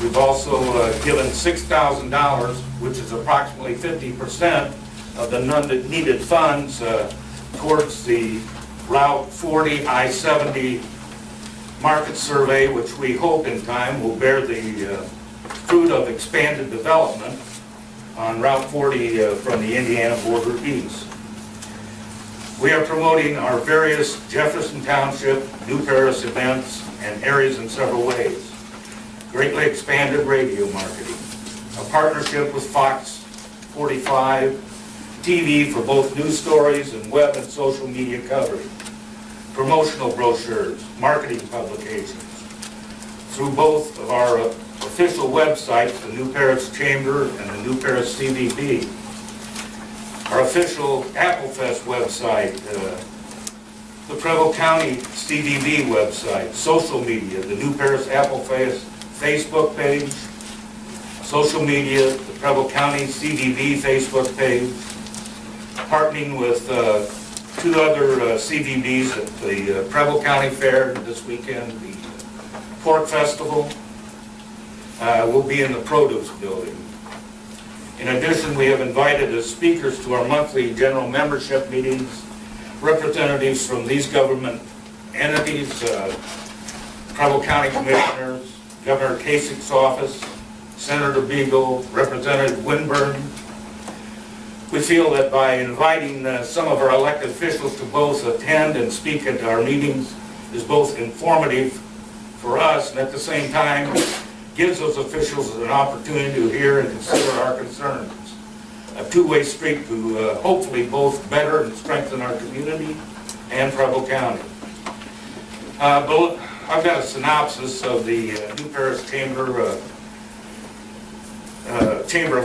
We've also given $6,000, which is approximately 50% of the needed funds towards the Route 40 I-70 market survey, which we hope in time will bear the fruit of expanded development on Route 40 from the Indiana border east. We are promoting our various Jefferson Township, New Paris events and areas in several ways. Greatly expanded radio marketing, a partnership with Fox 45 TV for both news stories and web and social media coverage, promotional brochures, marketing publications, through both of our official websites, the New Paris Chamber and the New Paris CVB, our official Applefest website, the Preble County CVB website, social media, the New Paris Applefest Facebook page, social media, the Preble County CVB Facebook page, partnering with two other CVBs at the Preble County Fair this weekend, the Pork Festival. Will be in the Produce Building. In addition, we have invited as speakers to our monthly general membership meetings representatives from these government entities, Preble County Commissioners, Governor Kasich's office, Senator Beagle, Representative Winburn. We feel that by inviting some of our elected officials to both attend and speak at our meetings is both informative for us and at the same time gives those officials an opportunity to hear and consider our concerns. A two-way street to hopefully both better and strengthen our community and Preble County. I've got a synopsis of the New Paris Chamber of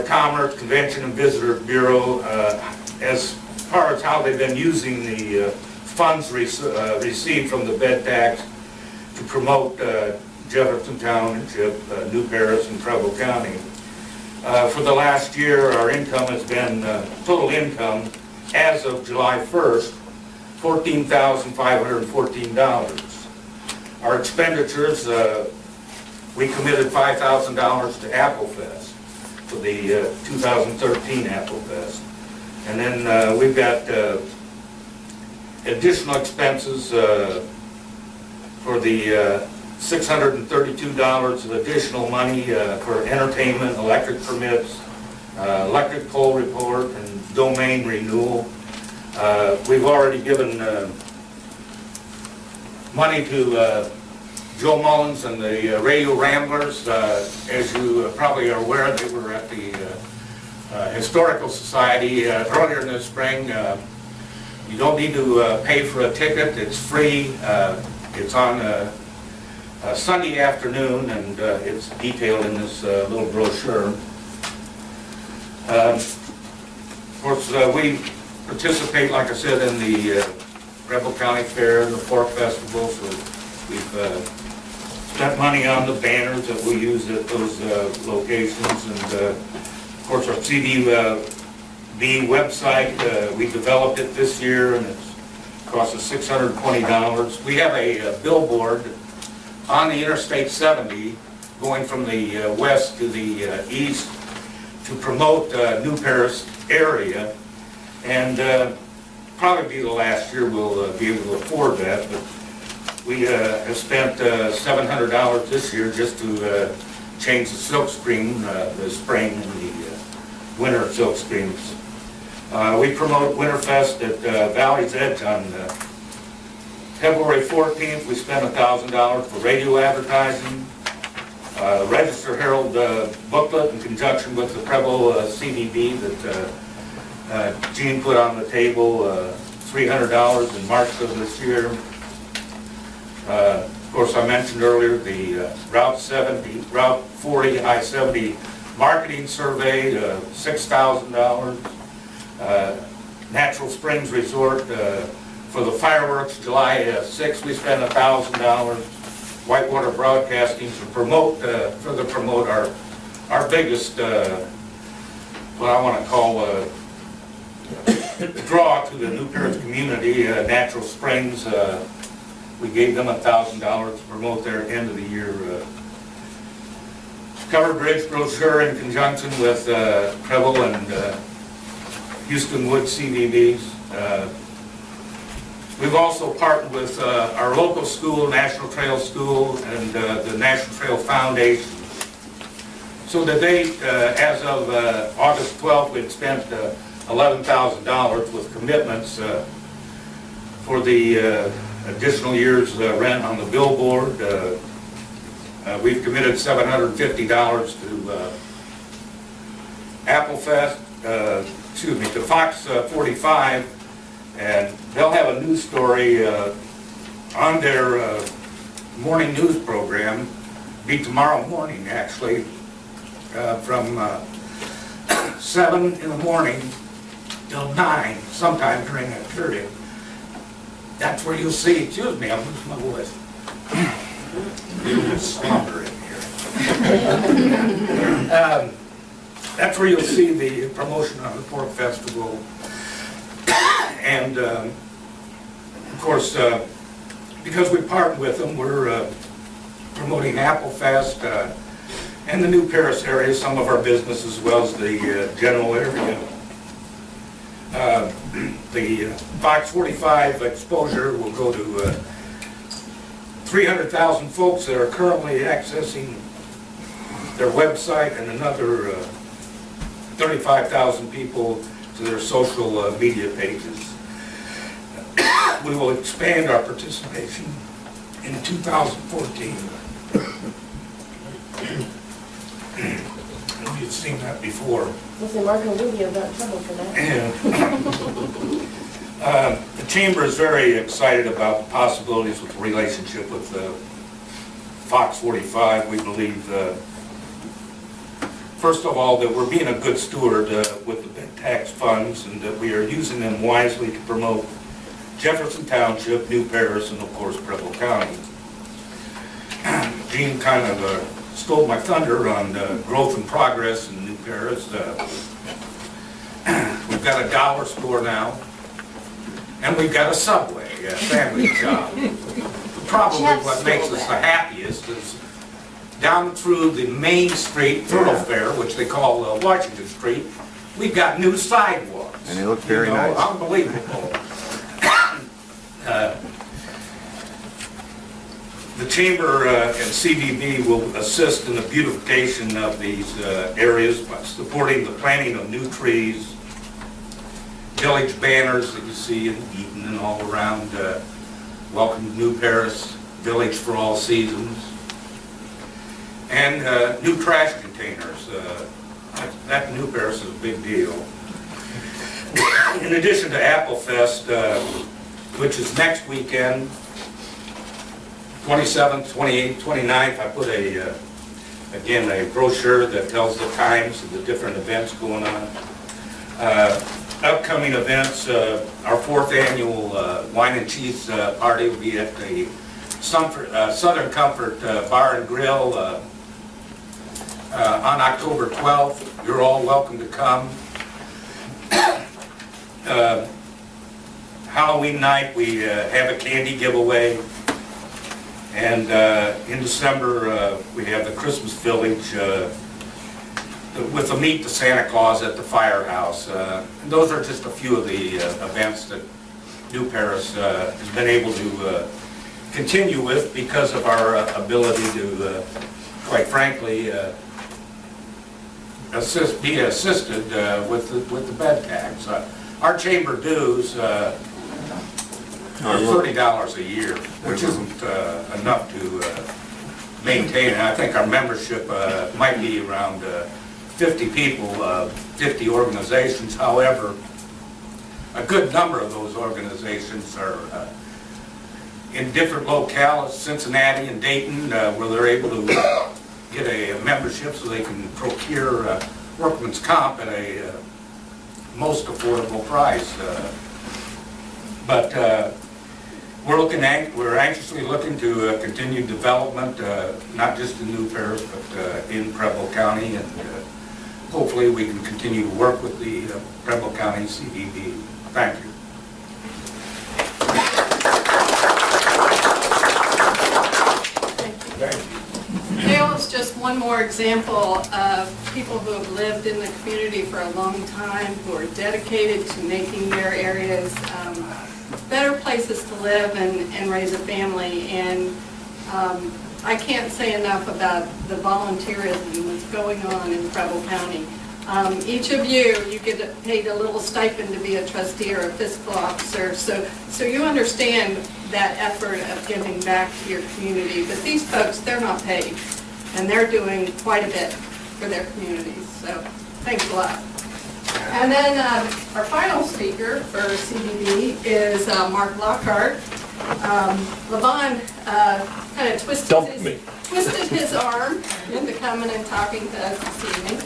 Commerce, Convention and Visitors Bureau, as far as how they've been using the funds received from the bed tax to promote Jefferson Township, New Paris, and Preble County. For the last year, our income has been, total income, as of July 1st, $14,514. Our expenditures, we committed $5,000 to Applefest for the 2013 Applefest. And then we've got additional expenses for the $632 of additional money for entertainment, electric permits, electric poll report, and domain renewal. We've already given money to Joe Mullins and the Radio Ramblers. As you probably are aware, they were at the Historical Society earlier in the spring. You don't need to pay for a ticket. It's free. It's on Sunday afternoon, and it's detailed in this little brochure. Of course, we participate, like I said, in the Preble County Fair and the Pork Festival, so we've spent money on the banners that we use at those locations, and of course our CVB website, we developed it this year, and it's cost us $620. We have a billboard on the Interstate 70 going from the west to the east to promote New Paris area, and probably be the last year we'll be able to afford that, but we have spent $700 this year just to change the silk screen, the spring, and the winter silkscreens. We promote Winterfest at Valley's Edge on February 14th. We spent $1,000 for radio advertising. Register Herald booklet in conjunction with the Preble CDB that Gene put on the table, $300 in March of this year. Of course, I mentioned earlier the Route 40, I-70 marketing survey, $6,000. Natural Springs Resort for the fireworks, July 6th, we spent $1,000. Whitewater Broadcasting to promote, further promote our biggest, what I want to call draw to the New Paris community, Natural Springs. We gave them $1,000 to promote their end of the year covered bridge brochure in conjunction with Preble and Hueston Wood CDBs. We've also partnered with our local school, National Trail School, and the National Trail Foundation. So to date, as of August 12th, we've spent $11,000 with commitments for the additional year's rent on the billboard. We've committed $750 to to Fox 45. And they'll have a news story on their morning news program, be tomorrow morning actually, from 7 in the morning till 9, sometime during that period. That's where you'll see, excuse me, I'm losing my voice. A little slumber in here. That's where you'll see the promotion of the Pork Festival. And of course, because we partnered with them, we're promoting Apple Fest and the New Paris area, some of our business as well as the general area. The Fox 45 exposure will go to 300,000 folks that are currently accessing their website and another 35,000 people to their social media pages. We will expand our participation in 2014. You've seen that before. Listen, Mark and Rubio got in trouble for that. The Chamber is very excited about the possibilities with the relationship with Fox 45. We believe, first of all, that we're being a good steward with the big tax funds and that we are using them wisely to promote Jefferson Township, New Paris, and of course Preble County. Gene kind of stole my thunder on growth and progress in New Paris. We've got a dollar store now, and we've got a Subway, a sandwich shop. Probably what makes us the happiest is down through the main street thoroughfare, which they call Washington Street, we've got new sidewalks. And they look very nice. Unbelievable. The Chamber and CDB will assist in the beautification of these areas by supporting the planting of new trees, village banners that you see in Eaton and all around. Welcome to New Paris, village for all seasons. And new trash containers. That in New Paris is a big deal. In addition to Apple Fest, which is next weekend, 27th, 28th, 29th, I put again, a brochure that tells the times of the different events going on. Upcoming events, our 4th annual Wine and Cheese party will be at the Southern Comfort Bar and Grill on October 12th. You're all welcome to come. Halloween night, we have a candy giveaway. And in December, we have the Christmas Village with a Meet the Santa Claus at the Firehouse. And those are just a few of the events that New Paris has been able to continue with because of our ability to, quite frankly, be assisted with the bed tax. Our chamber dues are $30 a year, which isn't enough to maintain. And I think our membership might be around 50 people, 50 organizations. However, a good number of those organizations are in different locales, Cincinnati and Dayton, where they're able to get a membership so they can procure workman's comp at a most affordable price. But we're anxiously looking to continue development, not just in New Paris, but in Preble County, and hopefully we can continue to work with the Preble County CDB. Thank you. Dale is just one more example of people who have lived in the community for a long time, who are dedicated to making their areas better places to live and raise a family. And I can't say enough about the volunteerism that's going on in Preble County. Each of you get paid a little stipend to be a trustee or a fiscal officer, so you understand that effort of giving back to your community. But these folks, they're not paid, and they're doing quite a bit for their communities, so thanks a lot. And then our final speaker for CDB is Mark Lockhart. Levon kind of twisted his arm into coming and talking to us this evening.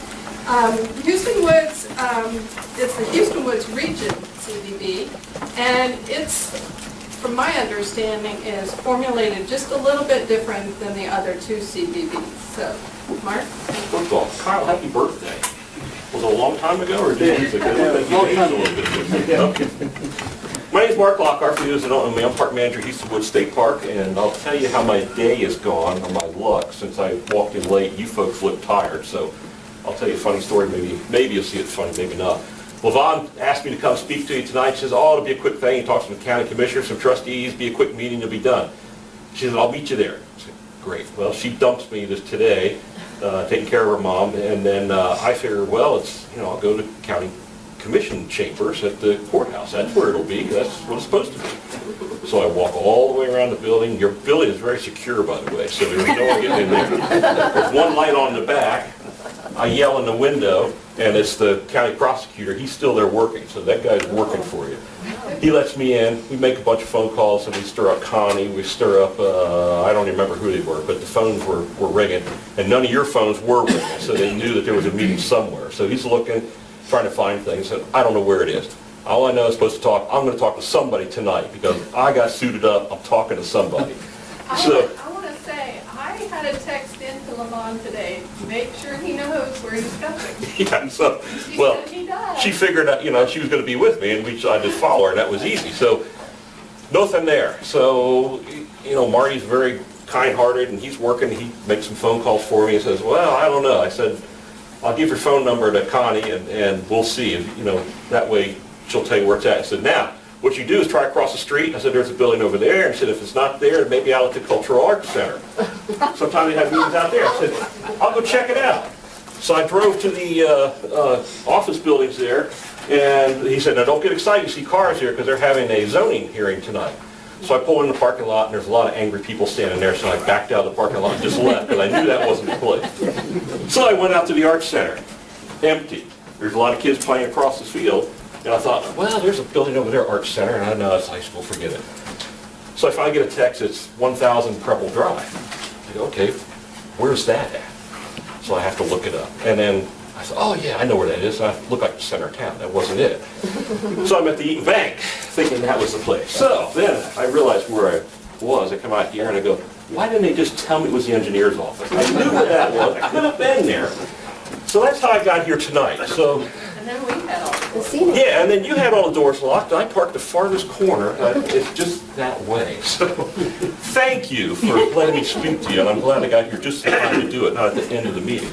Hueston Woods, it's the Hueston Woods Region CDB, and it's, from my understanding, is formulated just a little bit different than the other two CDBs. So, Mark? First of all, Kyle, happy birthday. Was it a long time ago, or did you think a little bit? Okay. My name is Mark Lockhart. For those that don't know me, I'm park manager at Hueston Woods State Park, and I'll tell you how my day has gone, or my luck, since I walked in late. You folks look tired, so I'll tell you a funny story. Maybe you'll see it's funny, maybe not. Levon asked me to come speak to you tonight. She says, oh, it'll be a quick thing. He talks to the county commissioners, some trustees, be a quick meeting, it'll be done. She said, I'll meet you there. I said, great. Well, she dumps me this today, taking care of her mom, and then I figured, well, it's, I'll go to county commission chambers at the courthouse. That's where it'll be. That's what it's supposed to be. So I walk all the way around the building. Your building is very secure, by the way, so there's no one getting in there. There's one light on the back. I yell in the window, and it's the county prosecutor. He's still there working, so that guy's working for you. He lets me in. We make a bunch of phone calls, and we stir up Connie. We stir up, I don't even remember who they were, but the phones were ringing, and none of your phones were ringing, so they knew that there was a meeting somewhere. So he's looking, trying to find things, and I don't know where it is. All I know is supposed to talk. I'm going to talk to somebody tonight, because I got suited up. I'm talking to somebody. So I want to say, I had a text in to Levon today to make sure he knows where he's going. yeah, so, well, she figured out, she was going to be with me, and I just follow her, and that was easy. So, nothing there. So, Marty's very kind-hearted, and he's working. He makes some phone calls for me and says, well, I don't know. I said, I'll give your phone number to Connie, and we'll see. That way she'll tell you where it's at. I said, now, what you do is try across the street. I said, there's a building over there. And I said, if it's not there, maybe out at the Cultural Arts Center. Sometimes they have meetings out there. I said, I'll go check it out. So I drove to the office buildings there, and he said, now don't get excited. You see cars here because they're having a zoning hearing tonight. So I pulled in the parking lot, and there's a lot of angry people standing there, so I backed out of the parking lot and just left, because I knew that wasn't the place. So I went out to the Arts Center. Empty. There's a lot of kids playing across the field. And I thought, well, there's a building over there, Arts Center, and I know it's high school, forget it. So I finally get a text, it's 1000 Preble Drive. I go, okay, where's that at? So I have to look it up. And then I said, oh yeah, I know where that is. I look like the center of town. That wasn't it. So I'm at the Eaton Bank, thinking that was the place. So then I realized where I was. I come out here and I go, why didn't they just tell me it was the engineer's office? I knew where that was. I could have been there. So that's how I got here tonight. So. And then we had all the Yeah, and then you had all the doors locked. I parked the farthest corner. It's just that way. So thank you for letting me speak to you, and I'm glad I got here just in time to do it, not at the end of the meeting.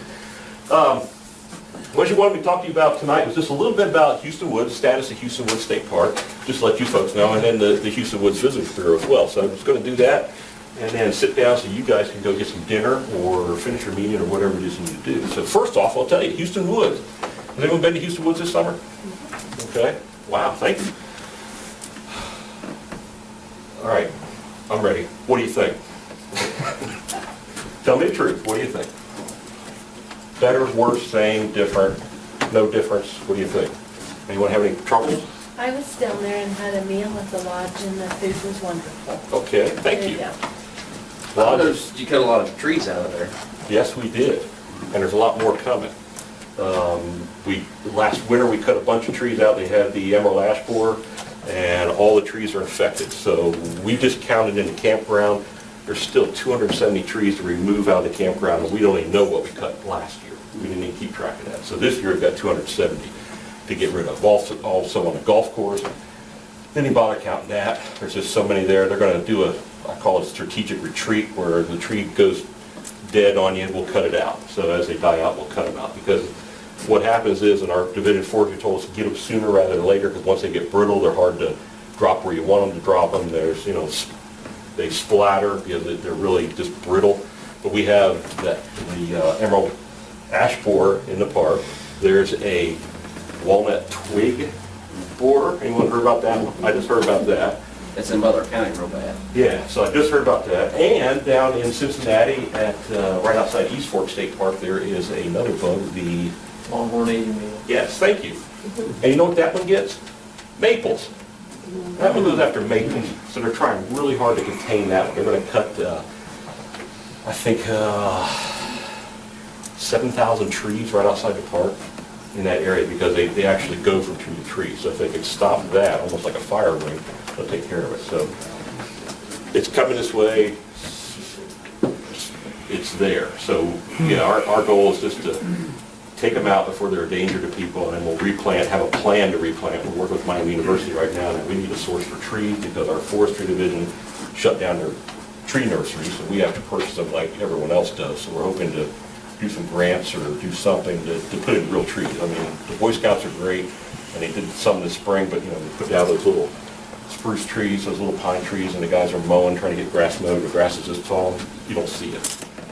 What you wanted me to talk to you about tonight was just a little bit about Hueston Woods, the status of Hueston Woods State Park, just to let you folks know, and then the Hueston Woods Visitors Bureau as well. So I'm just going to do that, and then sit down so you guys can go get some dinner or finish your meeting or whatever it is you need to do. So first off, I'll tell you, Hueston Woods. Has anyone been to Hueston Woods this summer? Okay, wow, thank you. All right, I'm ready. What do you think? Tell me the truth, what do you think? Better, worse, same, different, no difference, what do you think? Anyone have any troubles? I was down there and had a meal at the lodge, and the food was wonderful. Okay, thank There you. go. I noticed you cut a lot of trees out of there. Yes, we did, and there's a lot more coming. Last winter, we cut a bunch of trees out. They had the emerald ash borer, and all the trees are infected. So we just counted in the campground. There's still 270 trees to remove out of the campground, and we don't even know what we cut last year. We didn't even keep track of that. So this year, we've got 270 to get rid of. Also on the golf course, didn't even bother counting that. There's just so many there. They're going to do I call it a strategic retreat, where the tree goes dead on you, we'll cut it out. So as they die out, we'll cut them out. Because what happens is, and our division forestry told us to get them sooner rather than later, because once they get brittle, they're hard to drop where you want them to drop them. There's, they splatter because they're really just brittle. But we have the emerald ash borer in the park. There's a walnut twig borer. Anyone heard about that one? I just heard about that. It's in Butler County real bad. Yeah, so I just heard about that. And down in Cincinnati, right outside East Fork State Park, there is another bug, the Longhorn eating meal. Yes, thank you. And you know what that one gets? Maples. That one goes after maples. So they're trying really hard to contain that one. They're going to cut, I think, 7,000 trees right outside the park in that area, because they actually go from tree to tree. So if they could stop that, almost like a fire ring, they'll take care of it. So it's coming this way. It's there. So yeah, our goal is just to take them out before they're a danger to people, and then we'll replant, have a plan to replant. We're working with Miami University right now, and we need a source for trees because our forestry division shut down their tree nurseries, so we have to purchase them like everyone else does. So we're hoping to do some grants or do something to put in real trees. I mean, the Boy Scouts are great, and they did some this spring, but they put down those little spruce trees, those little pine trees, and the guys are mowing, trying to get grass mowed. The grass is this tall, you don't see it.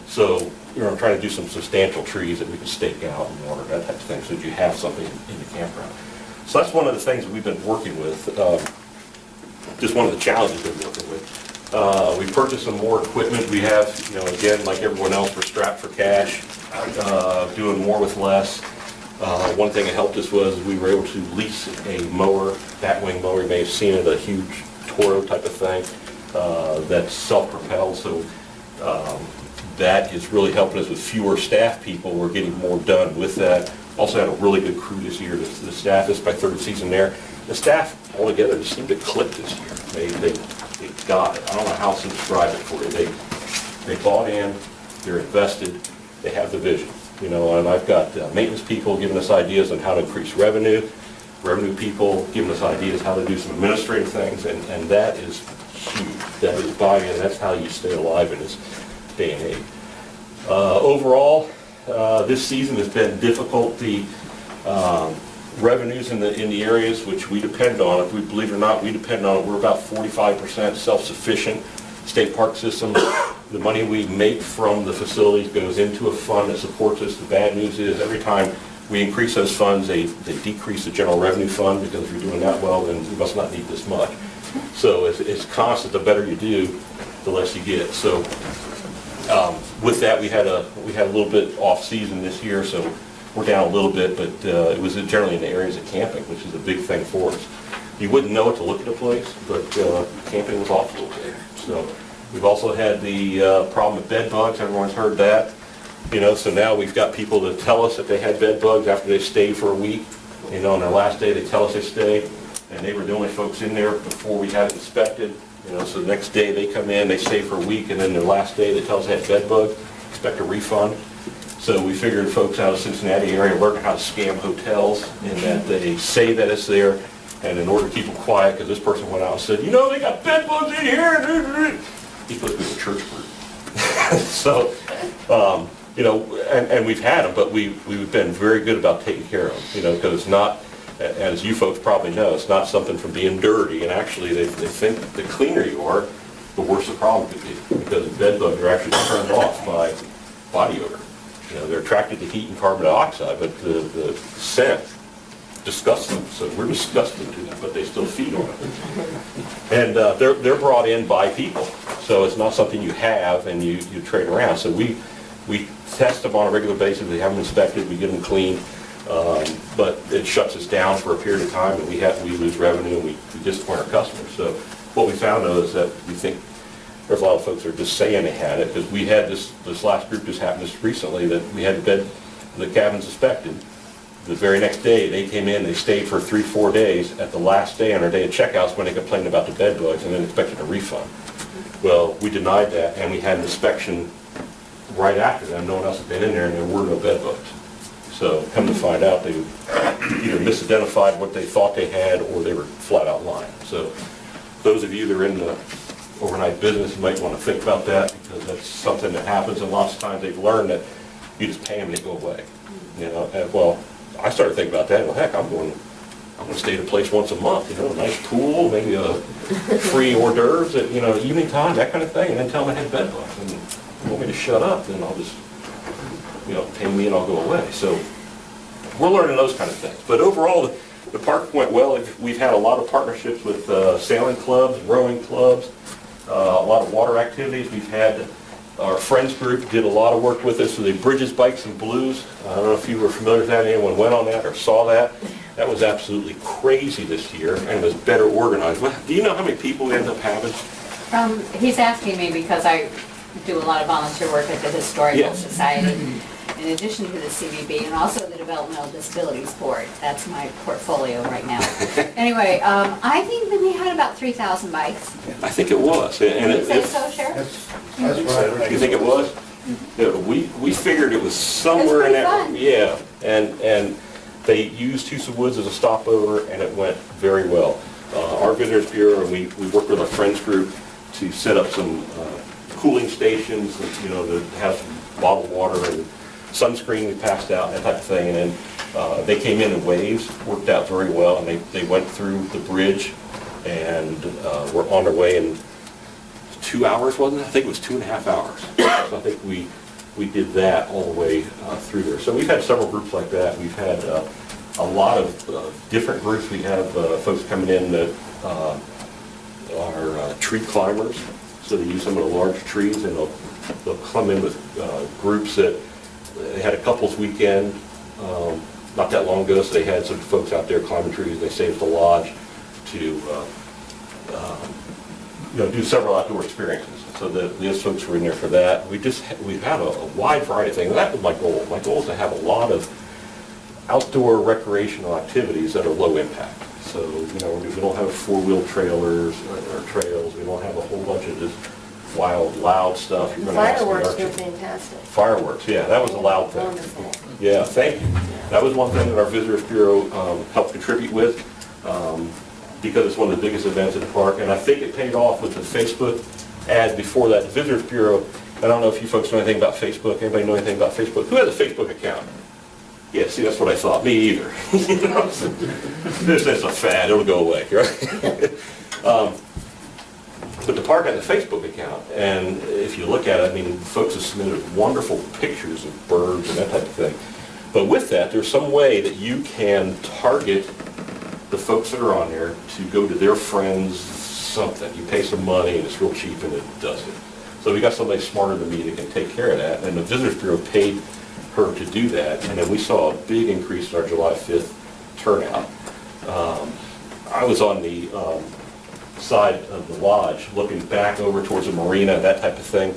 So I'm trying to do some substantial trees that we can stake out and water, that type of thing, so that you have something in the campground. So that's one of the things we've been working with, just one of the challenges we've been working with. We purchased some more equipment. We have, again, like everyone else, we're strapped for cash, doing more with less. One thing that helped us was we were able to lease a mower, batwing mower. You may have seen it, a huge Toro type of thing that's self-propelled. So that is really helping us with fewer staff people. We're getting more done with that. Also had a really good crew this year. The staff, this is my third season there. The staff altogether just seemed to click this year. They got it. I don't know how to describe it for you. They bought in, they're invested, they have the vision. And I've got maintenance people giving us ideas on how to increase revenue people giving us ideas how to do some administrative things, and that is huge. That is buy-in. That's how you stay alive in this day and age. Overall, this season has been difficult. The revenues in the areas which we depend on, if we believe it or not, we depend on it. We're about 45% self-sufficient state park system. The money we make from the facilities goes into a fund that supports us. The bad news is every time we increase those funds, they decrease the general revenue fund, because if you're doing that well, then you must not need this much. So it's constant. The better you do, the less you get. So with that, we had a little bit off season this year, so we're down a little bit, but it was generally in the areas of camping, which is a big thing for us. You wouldn't know it to look at a place, but camping was off a little bit. So we've also had the problem with bed bugs. Everyone's heard that. So now we've got people that tell us that they had bed bugs after they stayed for a week. On their last day, they tell us they stayed, and they were the only folks in there before we had it inspected. So the next day they come in, they stay for a week, and then their last day they tell us they had bed bugs, expect a refund. So we figured folks out of the Cincinnati area learning how to scam hotels, and that they say that it's there, and in order to keep them quiet, because this person went out and said, they got bed bugs in here. He supposed to be a church group. So, and we've had them, but we've been very good about taking care of them, because it's not, as you folks probably know, it's not something from being dirty, and actually they think the cleaner you are, the worse the problem could be, because bed bugs are actually turned off by body odor. You know, they're attracted to heat and carbon dioxide, but the scent disgusts them, so we're disgusting to them, but they still feed on it. And they're brought in by people, so it's not something you have and you trade around. So we test them on a regular basis, we have them inspected, we get them cleaned, but it shuts us down for a period of time, and we lose revenue, and we disappoint our customers. So what we found, though, is that we think there's a lot of folks that are just saying they had it, because we had this last group just happened just recently, that we had the cabins inspected. The very next day, they came in, they stayed for 3-4 days. At the last day, on our day of checkouts, when they complained about the bed bugs and then expected a refund. Well, we denied that, and we had an inspection right after them. No one else had been in there, and there were no bed bugs. So come to find out, they either misidentified what they thought they had, or they were flat out lying. So those of you that are in the overnight business, you might want to think about that, because that's something that happens, and lots of times they've learned that you just pay them and they go away. You know, and, well, I started thinking about that. Well, heck, I'm going to stay at a place once a month. You know, a nice pool, maybe a free hors d'oeuvres at evening time, that kind of thing, and then tell them I had bed bugs. And if you want me to shut up, then I'll just pay me and I'll go away. So we're learning those kind of things. But overall, the park went well. We've had a lot of partnerships with sailing clubs, rowing clubs, a lot of water activities. We've had our friends group did a lot of work with us with the Bridges, Bikes, and Blues. I don't know if you were familiar with that, anyone went on that or saw that. That was absolutely crazy this year, and it was better organized. Well, do you know how many people we ended up having? He's asking me because I do a lot of volunteer work at the Historical Society, in addition to the CVB, and also the Developmental Disabilities Board. That's my portfolio right now. Anyway, I think that we had about 3,000 bikes. I think it was. And Did you say so, Sheriff? You think it was? Yeah, we figured it was somewhere in that. Fun. Yeah, and they used Hueston Woods as a stopover, and it went very well. Our Visitors Bureau, and we worked with our friends group to set up some cooling stations, to have some bottled water and sunscreen we passed out, that type of thing. And then they came in waves, worked out very well, and they went through the bridge and were on their way in 2 hours, wasn't it? I think it was 2.5 hours. So I think we did that all the way through there. So we've had several groups like that. We've had a lot of different groups. We have folks coming in that are tree climbers. So they use some of the large trees, and they'll come in with groups that they had a couples weekend not that long ago, so they had some folks out there climbing trees. They stayed at the lodge to do several outdoor experiences. So those folks were in there for that. We've had a wide variety of things. That was my goal. My goal is to have a lot of outdoor recreational activities that are low impact. So, we don't have four-wheel trailers or trails. We don't have a whole bunch of this wild, loud stuff. The fireworks were fantastic. Fireworks, yeah, that was a loud thing. Yeah, thank you. That was one thing that our Visitors Bureau helped contribute with, because it's one of the biggest events at the park, and I think it paid off with the Facebook ad before that. The Visitors Bureau, I don't know if you folks know anything about Facebook. Anybody know anything about Facebook? Who has a Facebook account? Yeah, see, that's what I thought. Me either. This is a fad. It'll go away, right? But the park has a Facebook account, and if you look at it, folks have submitted wonderful pictures of birds and that type of thing. But with that, there's some way that you can target the folks that are on there to go to their friends something. You pay some money, and it's real cheap, and it does it. So we got somebody smarter than me that can take care of that, and the Visitors Bureau paid her to do that, and then we saw a big increase in our July 5th turnout. I was on the side of the lodge looking back over towards the marina, that type of thing,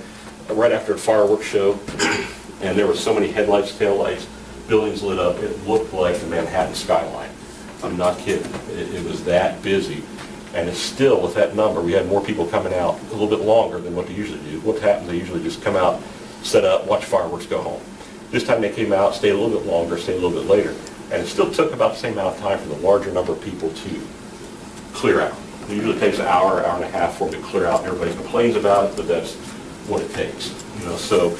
right after a fireworks show, and there were so many headlights, taillights, buildings lit up, it looked like the Manhattan skyline. I'm not kidding. It was that busy, and it's still, with that number, we had more people coming out a little bit longer than what they usually do. What happens, they usually just come out, set up, watch fireworks, go home. This time they came out, stayed a little bit longer, stayed a little bit later, and it still took about the same amount of time for the larger number of people to clear out. It usually takes an hour, hour and a half for them to clear out. Everybody complains about it, but that's what it takes. So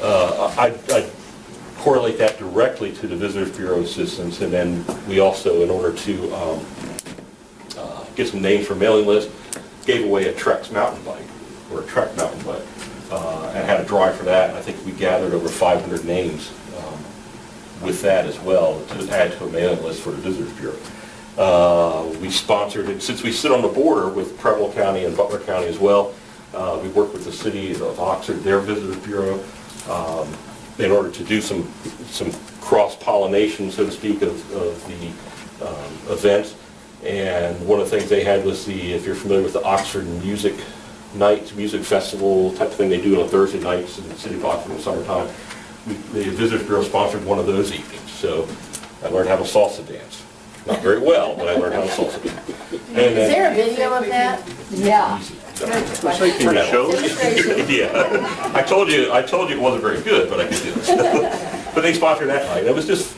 I correlate that directly to the Visitors Bureau assistance, and then we also, in order to get some names for mailing list, gave away a Trex mountain bike, or a Trek mountain bike, and had a drive for that. And I think we gathered over 500 names with that as well to add to a mailing list for the Visitors Bureau. We sponsored it, since we sit on the border with Preble County and Butler County as well. We worked with the city of Oxford, their Visitors Bureau, in order to do some cross-pollination, so to speak, of the event. And one of the things they had was if you're familiar with the Oxford Music Nights, music festival type of thing they do on Thursday nights in the city of Oxford in the summertime, the Visitors Bureau sponsored one of those evenings. So I learned how to salsa dance. Not very well, but I learned how to salsa dance. And Is there a video of that? Yeah. Yeah, I told you it wasn't very good, but I could do it. But they sponsored that night. It was just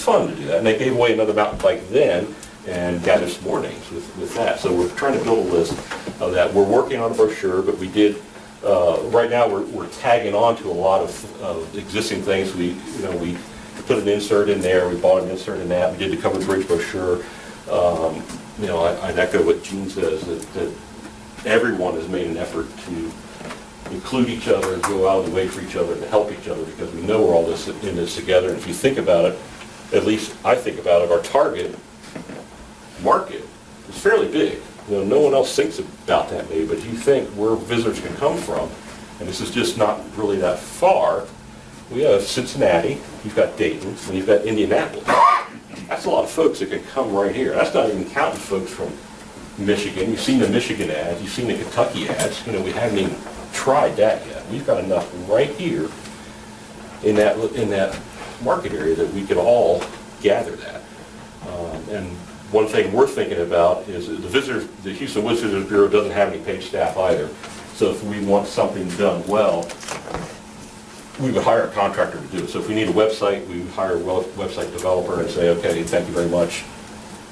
fun to do that, and they gave away another mountain bike then, and gathered some more names with that. So we're trying to build a list of that. We're working on a brochure, but we did right now we're tagging on to a lot of existing things. We put an insert in there. We bought an insert in that. We did the covered bridge brochure. I'd echo what Gene says that everyone has made an effort to include each other and go out of the way for each other and help each other, because we know we're all in this together. And if you think about it, at least I think about it, our target market is fairly big. No one else thinks about that maybe, but if you think where visitors can come from, and this is just not really that far, we have Cincinnati, you've got Dayton, and you've got Indianapolis. That's a lot of folks that can come right here. That's not even counting folks from Michigan. You've seen the Michigan ads, you've seen the Kentucky ads. We haven't even tried that yet. We've got enough right here in that market area that we could all gather that. And one thing we're thinking about is the Hueston Woods Visitors Bureau doesn't have any paid staff either. So if we want something done well, we would hire a contractor to do it. So if we need a website, we would hire a website developer and say, okay, thank you very much,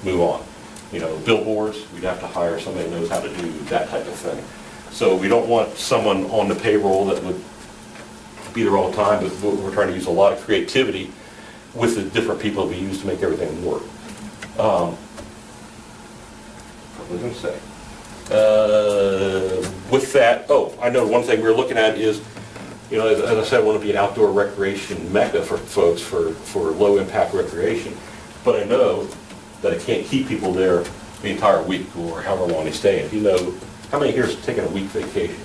move on. Billboards, we'd have to hire somebody who knows how to do that type of thing. So we don't want someone on the payroll that would be there all the time, but we're trying to use a lot of creativity with the different people we use to make everything work. What was I going to say? With that, I know one thing we're looking at is, as I said, I want to be an outdoor recreation mecca for folks for low impact recreation, but I know that I can't keep people there the entire week or however long they stay. If you know, how many here is taking a week vacation?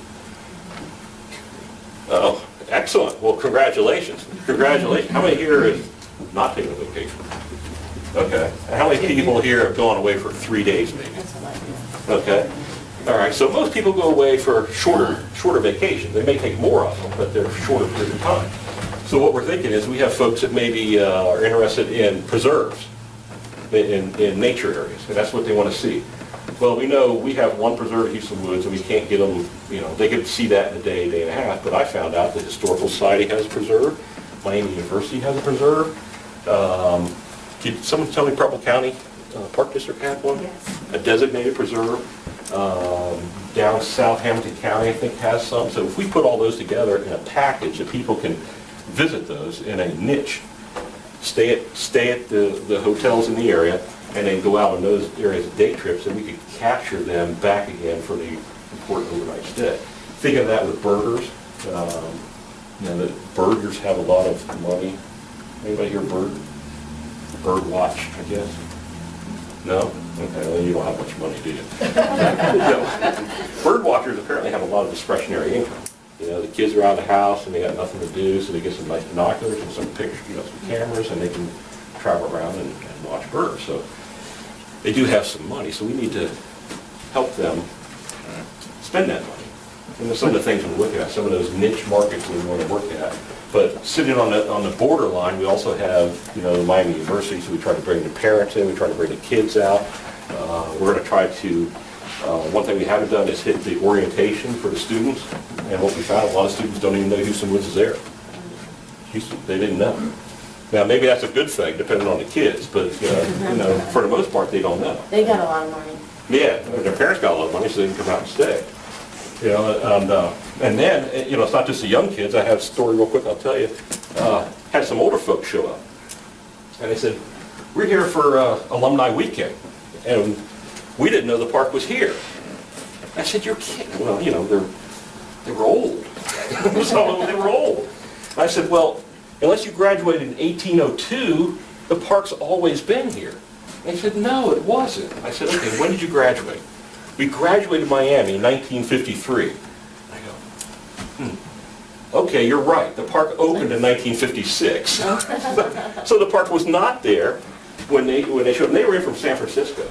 Oh, excellent. Well, congratulations. Congratulations. How many here is not taking a vacation? Okay. And how many people here have gone away for 3 days maybe? Okay. All right. So most people go away for shorter vacations. They may take more of them, but they're shorter period of time. So what we're thinking is we have folks that maybe are interested in preserves, in nature areas, and that's what they want to see. Well, we know we have one preserve at Hueston Woods, and we can't get them, they could see that in a day and a half, but I found out the Historical Society has a preserve, Miami University has a preserve. Did someone tell me Preble County Park District had one? Yes. A designated preserve. Down South Hamilton County, I think, has some. So if we put all those together in a package that people can visit those in a niche, stay at the hotels in the area, and then go out on those areas of day trips, and we could capture them back again for the important overnight stay. Think of that with burgers. The burgers have a lot of money. Anybody here bird watch, I guess? No? Okay, well, you don't have much money, do you? Bird watchers apparently have a lot of discretionary income. The kids are out of the house and they got nothing to do, so they get some nice binoculars and some pictures, some cameras, and they can travel around and watch birds. So they do have some money, so we need to help them spend that money. And there's some of the things we're looking at, some of those niche markets we want to work at. But sitting on the borderline, we also have, the Miami University, so we try to bring the parents in, we try to bring the kids out. We're going to try to, one thing we haven't done is hit the orientation for the students. And what we found, a lot of students don't even know Hueston Woods is there. They didn't know. Now, maybe that's a good thing, depending on the kids, but, for the most part, they don't know. They got a lot of money. Yeah, their parents got a lot of money, so they can come out and stay. And then, it's not just the young kids. I have a story real quick, I'll tell you. Had some older folks show up. And they said, we're here for alumni weekend. And we didn't know the park was here. I said, you're kidding. Well, you know, they were old. Some of them, they were old. I said, well, unless you graduated in 1802, the park's always been here. And he said, no, it wasn't. I said, okay, when did you graduate? We graduated Miami in 1953. I go, okay, you're right. The park opened in 1956. So the park was not there when they showed. And they were in from San Francisco,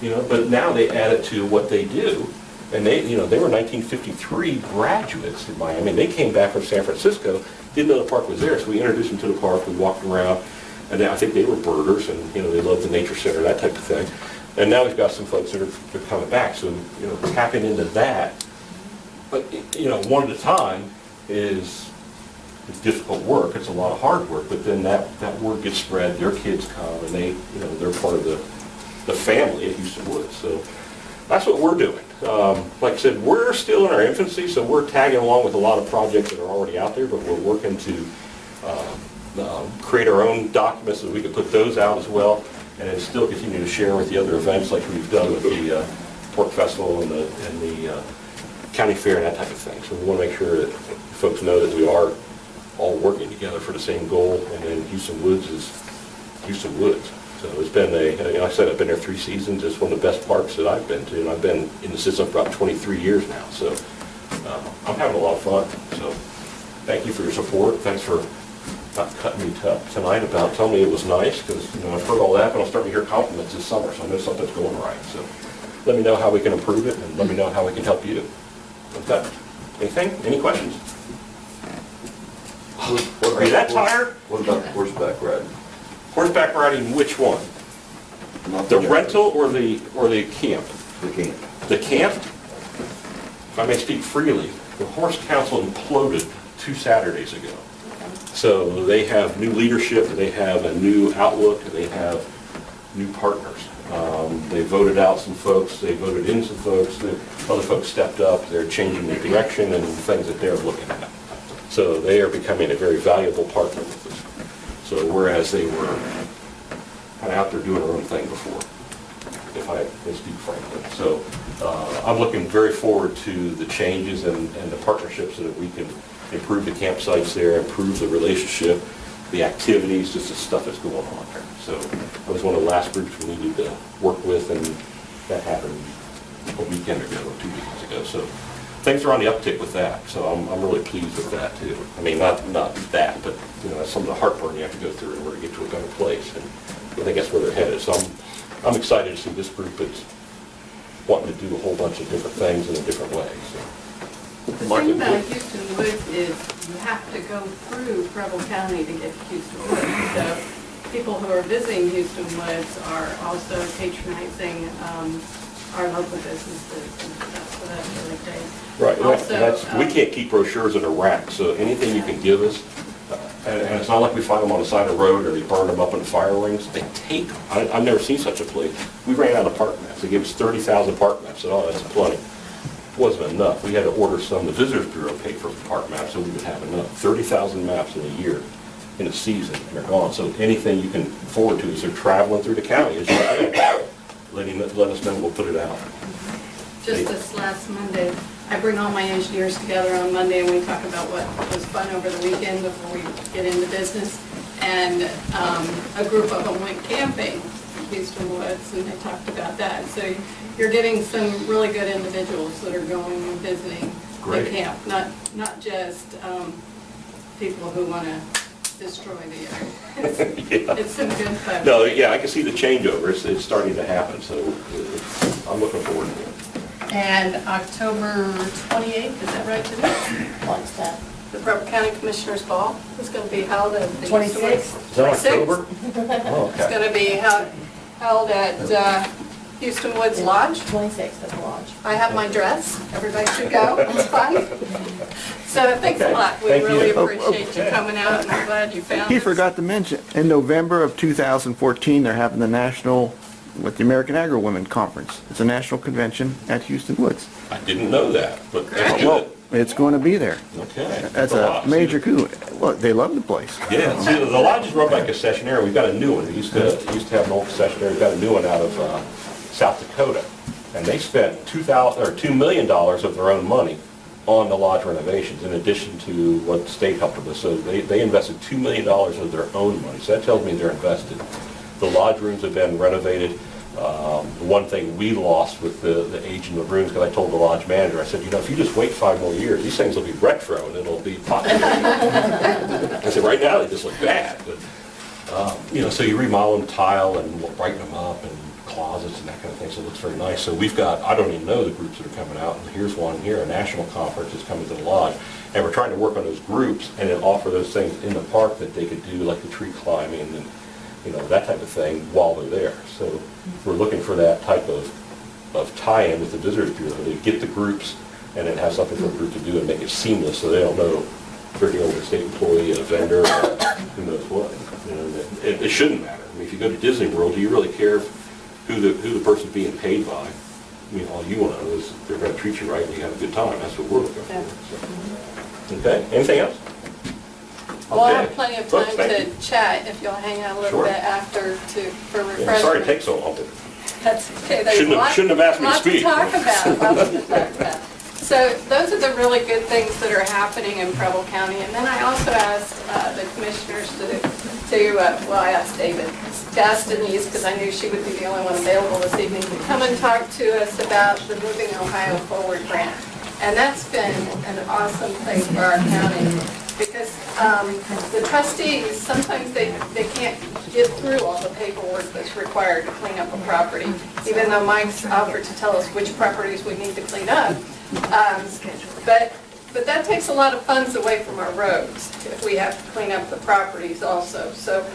you know. But now they add it to what they do, and they were 1953 graduates in Miami. And they came back from San Francisco, didn't know the park was there, so we introduced them to the park. We walked around, and I think they were birders, and you know they loved the nature center, that type of thing. And now we've got some folks that are coming back, so you know tapping into that. But you know, one at a time. It's difficult work, it's a lot of hard work, but then that word gets spread, their kids come, and they're part of the family at Hueston Woods. So that's what we're doing. Like I said, we're still in our infancy, so we're tagging along with a lot of projects that are already out there, but we're working to create our own documents so we can put those out as well, and then still continue to share with the other events like we've done with the Pork Festival and the county fair and that type of thing. So we want to make sure that folks know that we are all working together for the same goal, and then Hueston Woods is Hueston Woods. So it's been like I said, I've been there 3 seasons. It's one of the best parks that I've been to, and I've been in the system for about 23 years now. So I'm having a lot of fun. So thank you for your support. Thanks for not cutting me tonight about telling me it was nice, because I've heard all that, but I'm starting to hear compliments this summer, so I know something's going right. So let me know how we can improve it, and let me know how we can help you. Okay. Anything? Any questions? Are you that tired? What about horseback riding? Horseback riding, which one? The rental or the camp? The camp. The camp? If I may speak freely, the Horse Council imploded 2 Saturdays ago. So they have new leadership, they have a new outlook, they have new partners. They voted out some folks, they voted in some folks, other folks stepped up, they're changing the direction and things that they're looking at. So they are becoming a very valuable partner with us. So whereas they were kind of out there doing their own thing before, if I speak frankly. So I'm looking very forward to the changes and the partnerships so that we can improve the campsites there, improve the relationship, the activities, just the stuff that's going on there. So I was one of the last groups we needed to work with, and that happened a weekend ago or 2 weekends ago. So things are on the uptick with that. So I'm really pleased with that too. I mean, not that, but that's some of the heartburn you have to go through in order to get to a better place. And I think that's where they're headed. So I'm excited to see this group that's wanting to do a whole bunch of different things in a different way. So. The thing about Hueston Woods is you have to go through Preble County to get to Hueston Woods. So people who are visiting Hueston Woods are also patronizing our local businesses, and so that's really great. Right, Also, we can't keep brochures in a rack, so anything you can give us, and it's not like we find them on the side of the road or they burn them up in the fire rings, they take them. I've never seen such a place. We ran out of park maps. They gave us 30,000 park maps. I said, oh, that's plenty. Wasn't enough. We had to order some. The Visitors Bureau paid for park maps so we would have enough. 30,000 maps in a year, in a season, and they're gone. So anything you can forward to as they're traveling through the county, as let us know, we'll put it out. just this last Monday, I bring all my engineers together on Monday and we talk about what was fun over the weekend before we get into business. And a group of them went camping in Hueston Woods and they talked about that. So you're getting some really good individuals that are going and visiting the camp, not just people who want to destroy the area. It's some good folks. No, yeah, I can see the changeover. It's starting to happen, so I'm looking forward to it. And October 28th, is that right today? What's that? The Preble County Commissioners Ball is going to be held at the 26th. Is that October? Oh, It's going to be held at Hueston Woods Lodge. 26th at the lodge. I have my dress. Everybody should go. It's fun. So thanks a lot. We Thank really you. appreciate you coming out, and I'm glad you found He us. forgot to mention, in November of 2014, they're having the national, with the American Agro Women Conference. It's a national convention at Hueston Woods. I didn't know that, but that's Well, good. it's going to be there. Okay. That's a major coup. Well, they love the place. Yeah, see, the lodge is run by a concessionaire. We've got a new one. We used to have an old concessionaire. We've got a new one out of South Dakota. And they spent $2 million of their own money on the lodge renovations, in addition to what the state helped with. So they invested $2 million of their own money. So that tells me they're invested. The lodge rooms have been renovated. One thing we lost with the aging of rooms, because I told the lodge manager, I said, you know, if you just wait 5 more years, these things will be retro and it'll be popular. I said, right now they just look bad. But, you know, so you remodel them, tile, and we'll brighten them up, and closets and that kind of thing, so it looks very nice. So we've got, I don't even know the groups that are coming out, and here's one here, a national conference is coming to the lodge, and we're trying to work on those groups and then offer those things in the park that they could do, like the tree climbing and, you know, that type of thing while they're there. So we're looking for that type of tie-in with the Visitors Bureau to get the groups and then have something for a group to do and make it seamless, so they don't know if they're dealing with a state employee, a vendor, or who knows what. You know, it shouldn't matter. I mean, if you go to Disney World, do you really care who the person's being paid by? I mean, all you want to know is they're going to treat you right and you have a good time. That's what we're looking for. So. Okay, anything else? Well, I Okay. have plenty of time Thank to chat if you'll hang out a little Sure. bit after for refreshments. Yeah, sorry it takes so long. That's okay. There's Shouldn't have asked me to speak. Lots to talk about. Lots to talk about. So those are the really good things that are happening in Preble County. And then I also asked the commissioners well, I asked David to ask Denise, because I knew she would be the only one available this evening, to come and talk to us about the Moving Ohio Forward grant. And that's been an awesome thing for our county, because the trustees, sometimes they can't get through all the paperwork that's required to clean up a property, even though Mike's offered to tell us which properties we need to clean up. But that takes a lot of funds away from our roads if we have to clean up the properties also. So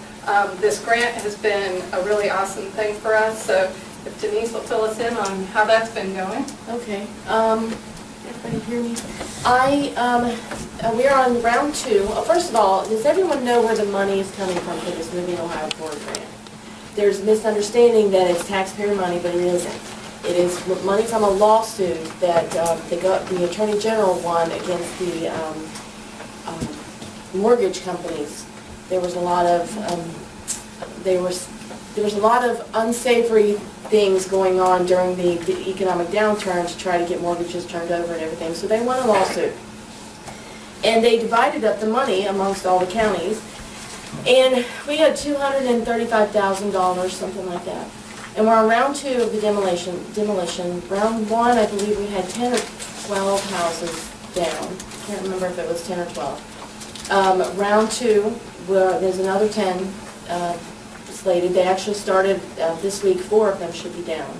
this grant has been a really awesome thing for us. So if Denise will fill us in on how that's been going. Okay. Everybody hear me? We're on round 2. First of all, does everyone know where the money is coming from for this Moving Ohio Forward grant? There's a misunderstanding that it's taxpayer money, but it isn't. It is money from a lawsuit that the Attorney General won against the mortgage companies. There was a lot of there was a lot of unsavory things going on during the economic downturn to try to get mortgages turned over and everything. So they won a lawsuit, and they divided up the money amongst all the counties, and we had $235,000, something like that. And we're on round 2 of the demolition. Round 1, I believe we had 10 or 12 houses down. Can't remember if it was 10 or 12. Round 2, there's another 10 slated. They actually started this week. 4 of them should be down.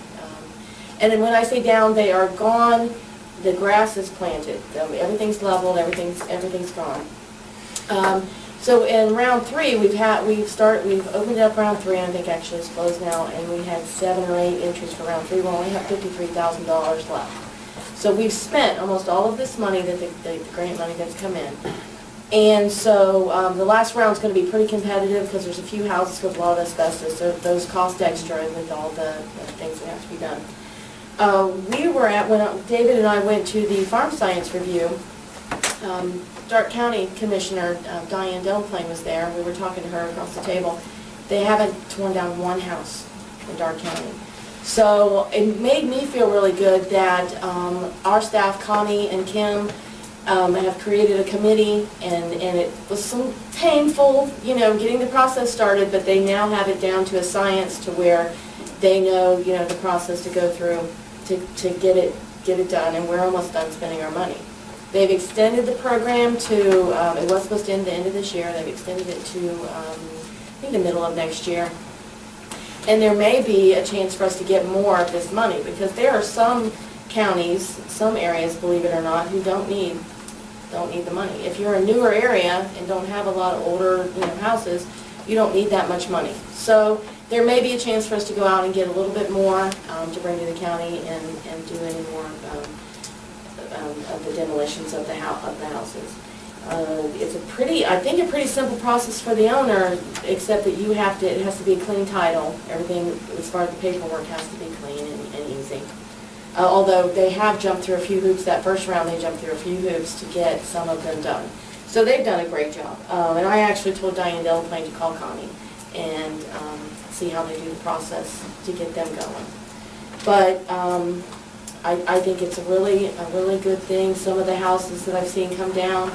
And then when I say down, they are gone. The grass is planted. Everything's leveled. Everything's gone. So in round 3, we've opened up round 3, and I think actually it's closed now, and we had 7 or 8 entries for round 3. We only have $53,000 left. So we've spent almost all of this money, the grant money that's come in. And so the last round's going to be pretty competitive, because there's a few houses with a lot of asbestos, so those cost extra with all the things that have to be done. When David and I went to the farm science review, Stark County Commissioner Diane Delaplane was there. We were talking to her across the table. They haven't torn down one house in Stark County. So it made me feel really good that our staff, Connie and Kim, have created a committee, and it was some painful, getting the process started, but they now have it down to a science to where they know, the process to go through to get it done, and we're almost done spending our money. They've extended the program to, it was supposed to end the end of this year, they've extended it to, I think, the middle of next year. And there may be a chance for us to get more of this money, because there are some counties, some areas, believe it or not, who don't need the money. If you're a newer area and don't have a lot of older, houses, you don't need that much money. So there may be a chance for us to go out and get a little bit more to bring to the county and do any more of the demolitions of the houses. It's I think a pretty simple process for the owner, except that it has to be a clean title. Everything as far as the paperwork has to be clean and easy. Although they have jumped through a few hoops. That first round they jumped through a few hoops to get some of them done. So they've done a great job. And I actually told Diane Delaplane to call Connie and see how they do the process to get them going. But I think it's a really good thing. Some of the houses that I've seen come down,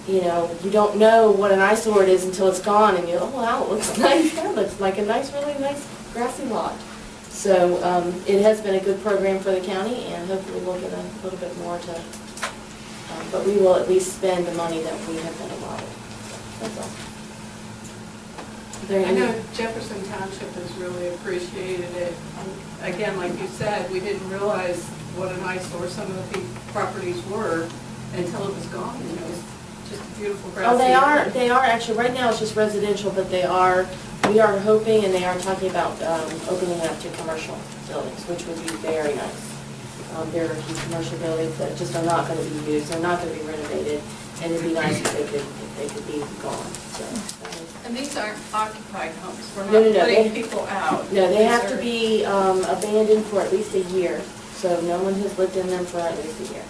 you know, you don't know what an eyesore it is until it's gone, and you're, oh wow, it looks nice. That looks like a nice, really nice grassy lot. So it has been a good program for the county, and hopefully we'll get a little bit more to, but we will at least spend the money that we have been allotted. That's all. Is there I any- know Jefferson Township has really appreciated it. Again, like you said, we didn't realize what an eyesore some of the properties were until it was gone. You know, it was just a beautiful grassy. Oh, they are actually, right now it's just residential, but we are hoping, and they are talking about opening it up to commercial buildings, which would be very nice. There are a few commercial buildings that just are not going to be used, they're not going to be renovated, and it'd be nice if they could be gone, so. And these aren't occupied homes. We're No, not no, putting they- people out. No, they These have to are- be abandoned for at least a year, so no one has lived in them for at least a year.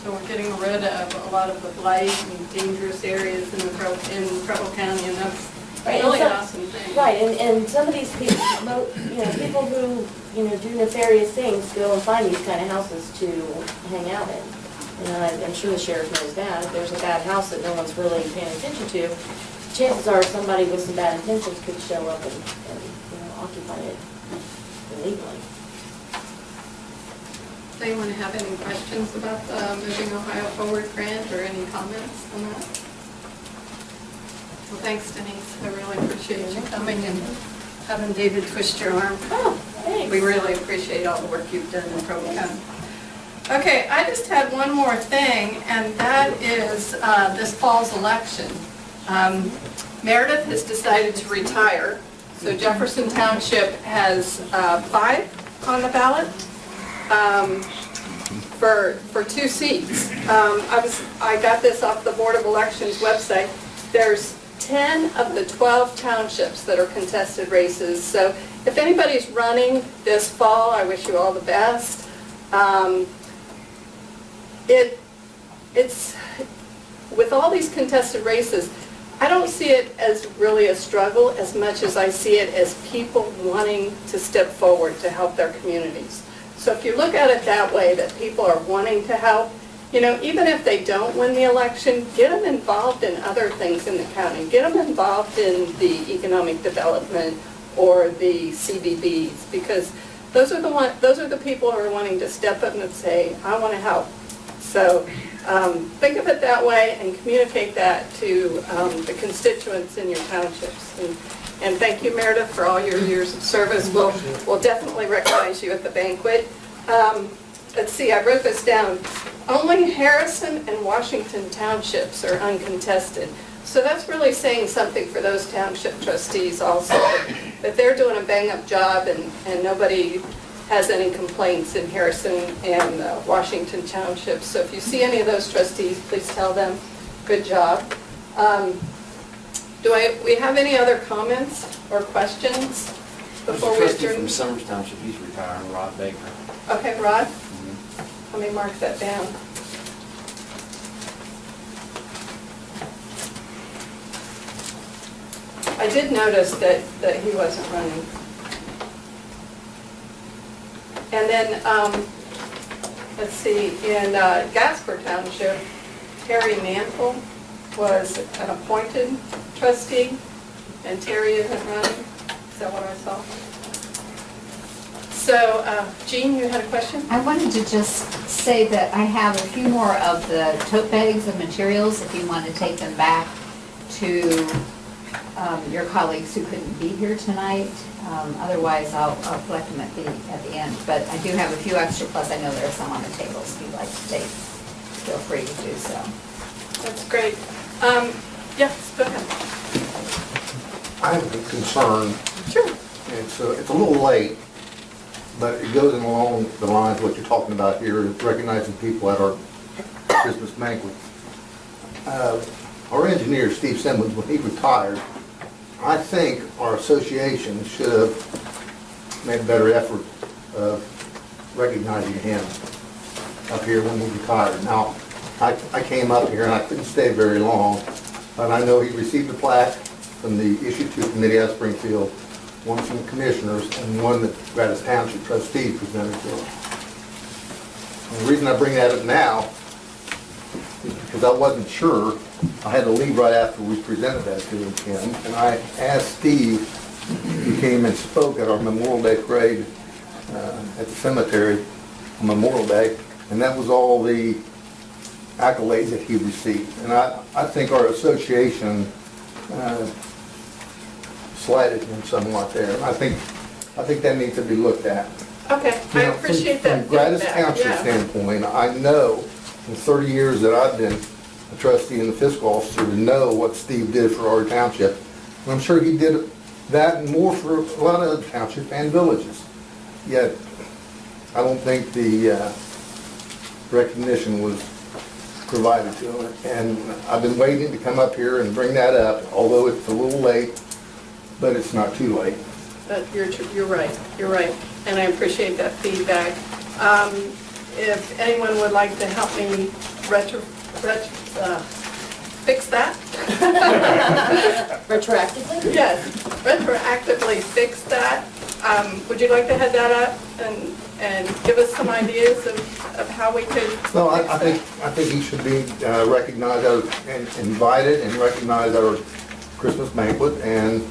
So we're getting rid of a lot of the blight and dangerous areas in Preble County, and that's Right, really and an some- awesome thing. Right, and some of these people, people who, do nefarious things go and find these kind of houses to hang out in. And I'm sure the sheriff knows that. If there's a bad house that no one's really paying attention to, chances are somebody with some bad intentions could show up and occupy it illegally. Does anyone have any questions about the Moving Ohio Forward grant or any comments on that? Well, thanks Denise, I really appreciate you coming and having David twist your arm. Oh, thanks. We really appreciate all the work you've done in Preble County. Okay, I just had one more thing, and that is this fall's election. Meredith has decided to retire, so Jefferson Township has 5 on the ballot for 2 seats. I got this off the Board of Elections website. There's 10 of the 12 townships that are contested races, so if anybody's running this fall, I wish you all the best. It's with all these contested races, I don't see it as really a struggle as much as I see it as people wanting to step forward to help their communities. So if you look at it that way, that people are wanting to help, even if they don't win the election, get them involved in other things in the county. Get them involved in the economic development or the CBBs, because those are the people who are wanting to step up and say, I want to help. So think of it that way and communicate that to the constituents in your townships. And thank you, Meredith, for all your years of service. We'll definitely recognize you at the banquet. Let's see, I wrote this down. Only Harrison and Washington townships are uncontested. So that's really saying something for those township trustees also, that they're doing a bang-up job and nobody has any complaints in Harrison and Washington townships. So if you see any of those trustees, please tell them, good job. We have any other comments or questions before we There's a trustee adjourn? from Summers Township, he's retiring, Rod Baker. Okay, Rod? Let me mark that down. I did notice that he wasn't running. And then, let's see, in Gasper Township, Terry Mantle was an appointed trustee, and Terry isn't running. Is that what I saw? So, Jean, you had a question? I wanted to just say that I have a few more of the tote bags of materials, if you want to take them back to your colleagues who couldn't be here tonight. Otherwise, I'll collect them at the end. But I do have a few extra, plus I know there are some on the tables. If you'd like to take, feel free to do so. That's great. Yes, go ahead. I have a concern. Sure. It's a little late, but it goes along the lines of what you're talking about here, recognizing people at our Christmas banquet. Our engineer, Steve Simmons, when he retired, I think our association should have made a better effort of recognizing him up here when he retired. Now, I came up here and I couldn't stay very long, but I know he received a plaque from the Issue 2 Committee out of Springfield, one from the commissioners, and one that Gratis Township Trustees presented to us. And the reason I bring that up now is because I wasn't sure. I had to leave right after we presented that to him, and I asked Steve, who came and spoke at our Memorial Day parade at the cemetery on Memorial Day, and that was all the accolades that he received. And I think our association slighted him somewhat there, and I think that needs to be looked at. Okay, I appreciate that From Gratis feedback, Township yeah. standpoint, I know in 30 years that I've been a trustee and the fiscal officer to know what Steve did for our township. And I'm sure he did that and more for a lot of other townships and villages. Yet, I don't think the recognition was provided to him. And I've been waiting to come up here and bring that up, although it's a little late, but it's not too late. You're right, and I appreciate that feedback. If anyone would like to help me fix that? Retroactively? Yes, retroactively fix that. Would you like to head that up and give us some ideas of how we could fix No, I that? think he should be recognized and invited and recognized at our Christmas banquet and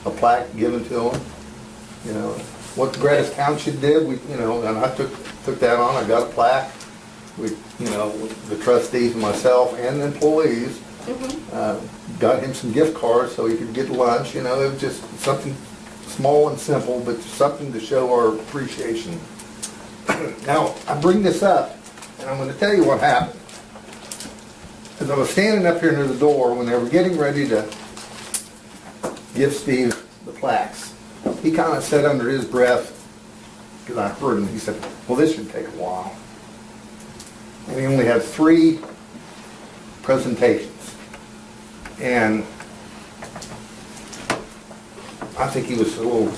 a plaque given to him. You know, what Gratis Township did, and I took that on, I got a plaque. The trustees, myself, and the employees, got him some gift cards so he could get lunch. It was just something small and simple, but something to show our appreciation. Now, I bring this up, and I'm going to tell you what happened. As I was standing up here near the door when they were getting ready to give Steve the plaques, he kind of said under his breath, because I heard him, he said, well, this should take a while. And he only had 3 presentations. And I think he was a little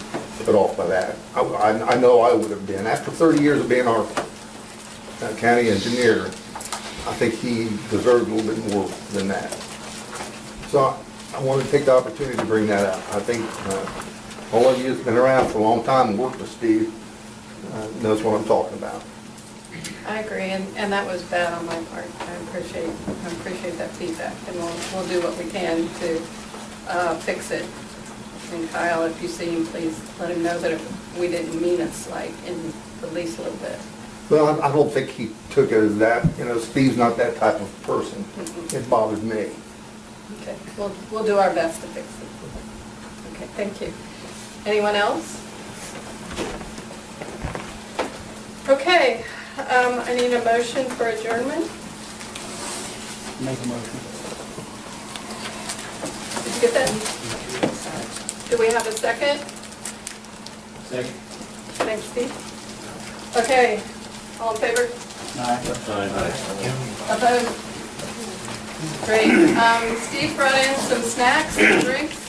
put off by that. I know I would have been. After 30 years of being our county engineer, I think he deserved a little bit more than that. So I wanted to take the opportunity to bring that up. I think all of you that's been around for a long time and worked with Steve knows what I'm talking about. I agree, and that was bad on my part. I appreciate that feedback, and we'll do what we can to fix it. And Kyle, if you see him, please let him know that we didn't mean a slight in the least little bit. Well, I don't think he took it as that. Steve's not that type of person. It bothers me. Okay, we'll do our best to fix it. Okay, thank you. Anyone else? Okay, I need a motion for adjournment. Make a motion. Did you get that? Do we have a second? Second. Thanks, Steve. Okay, all in favor? Aye. Opposed? Great. Steve brought in some snacks and drinks.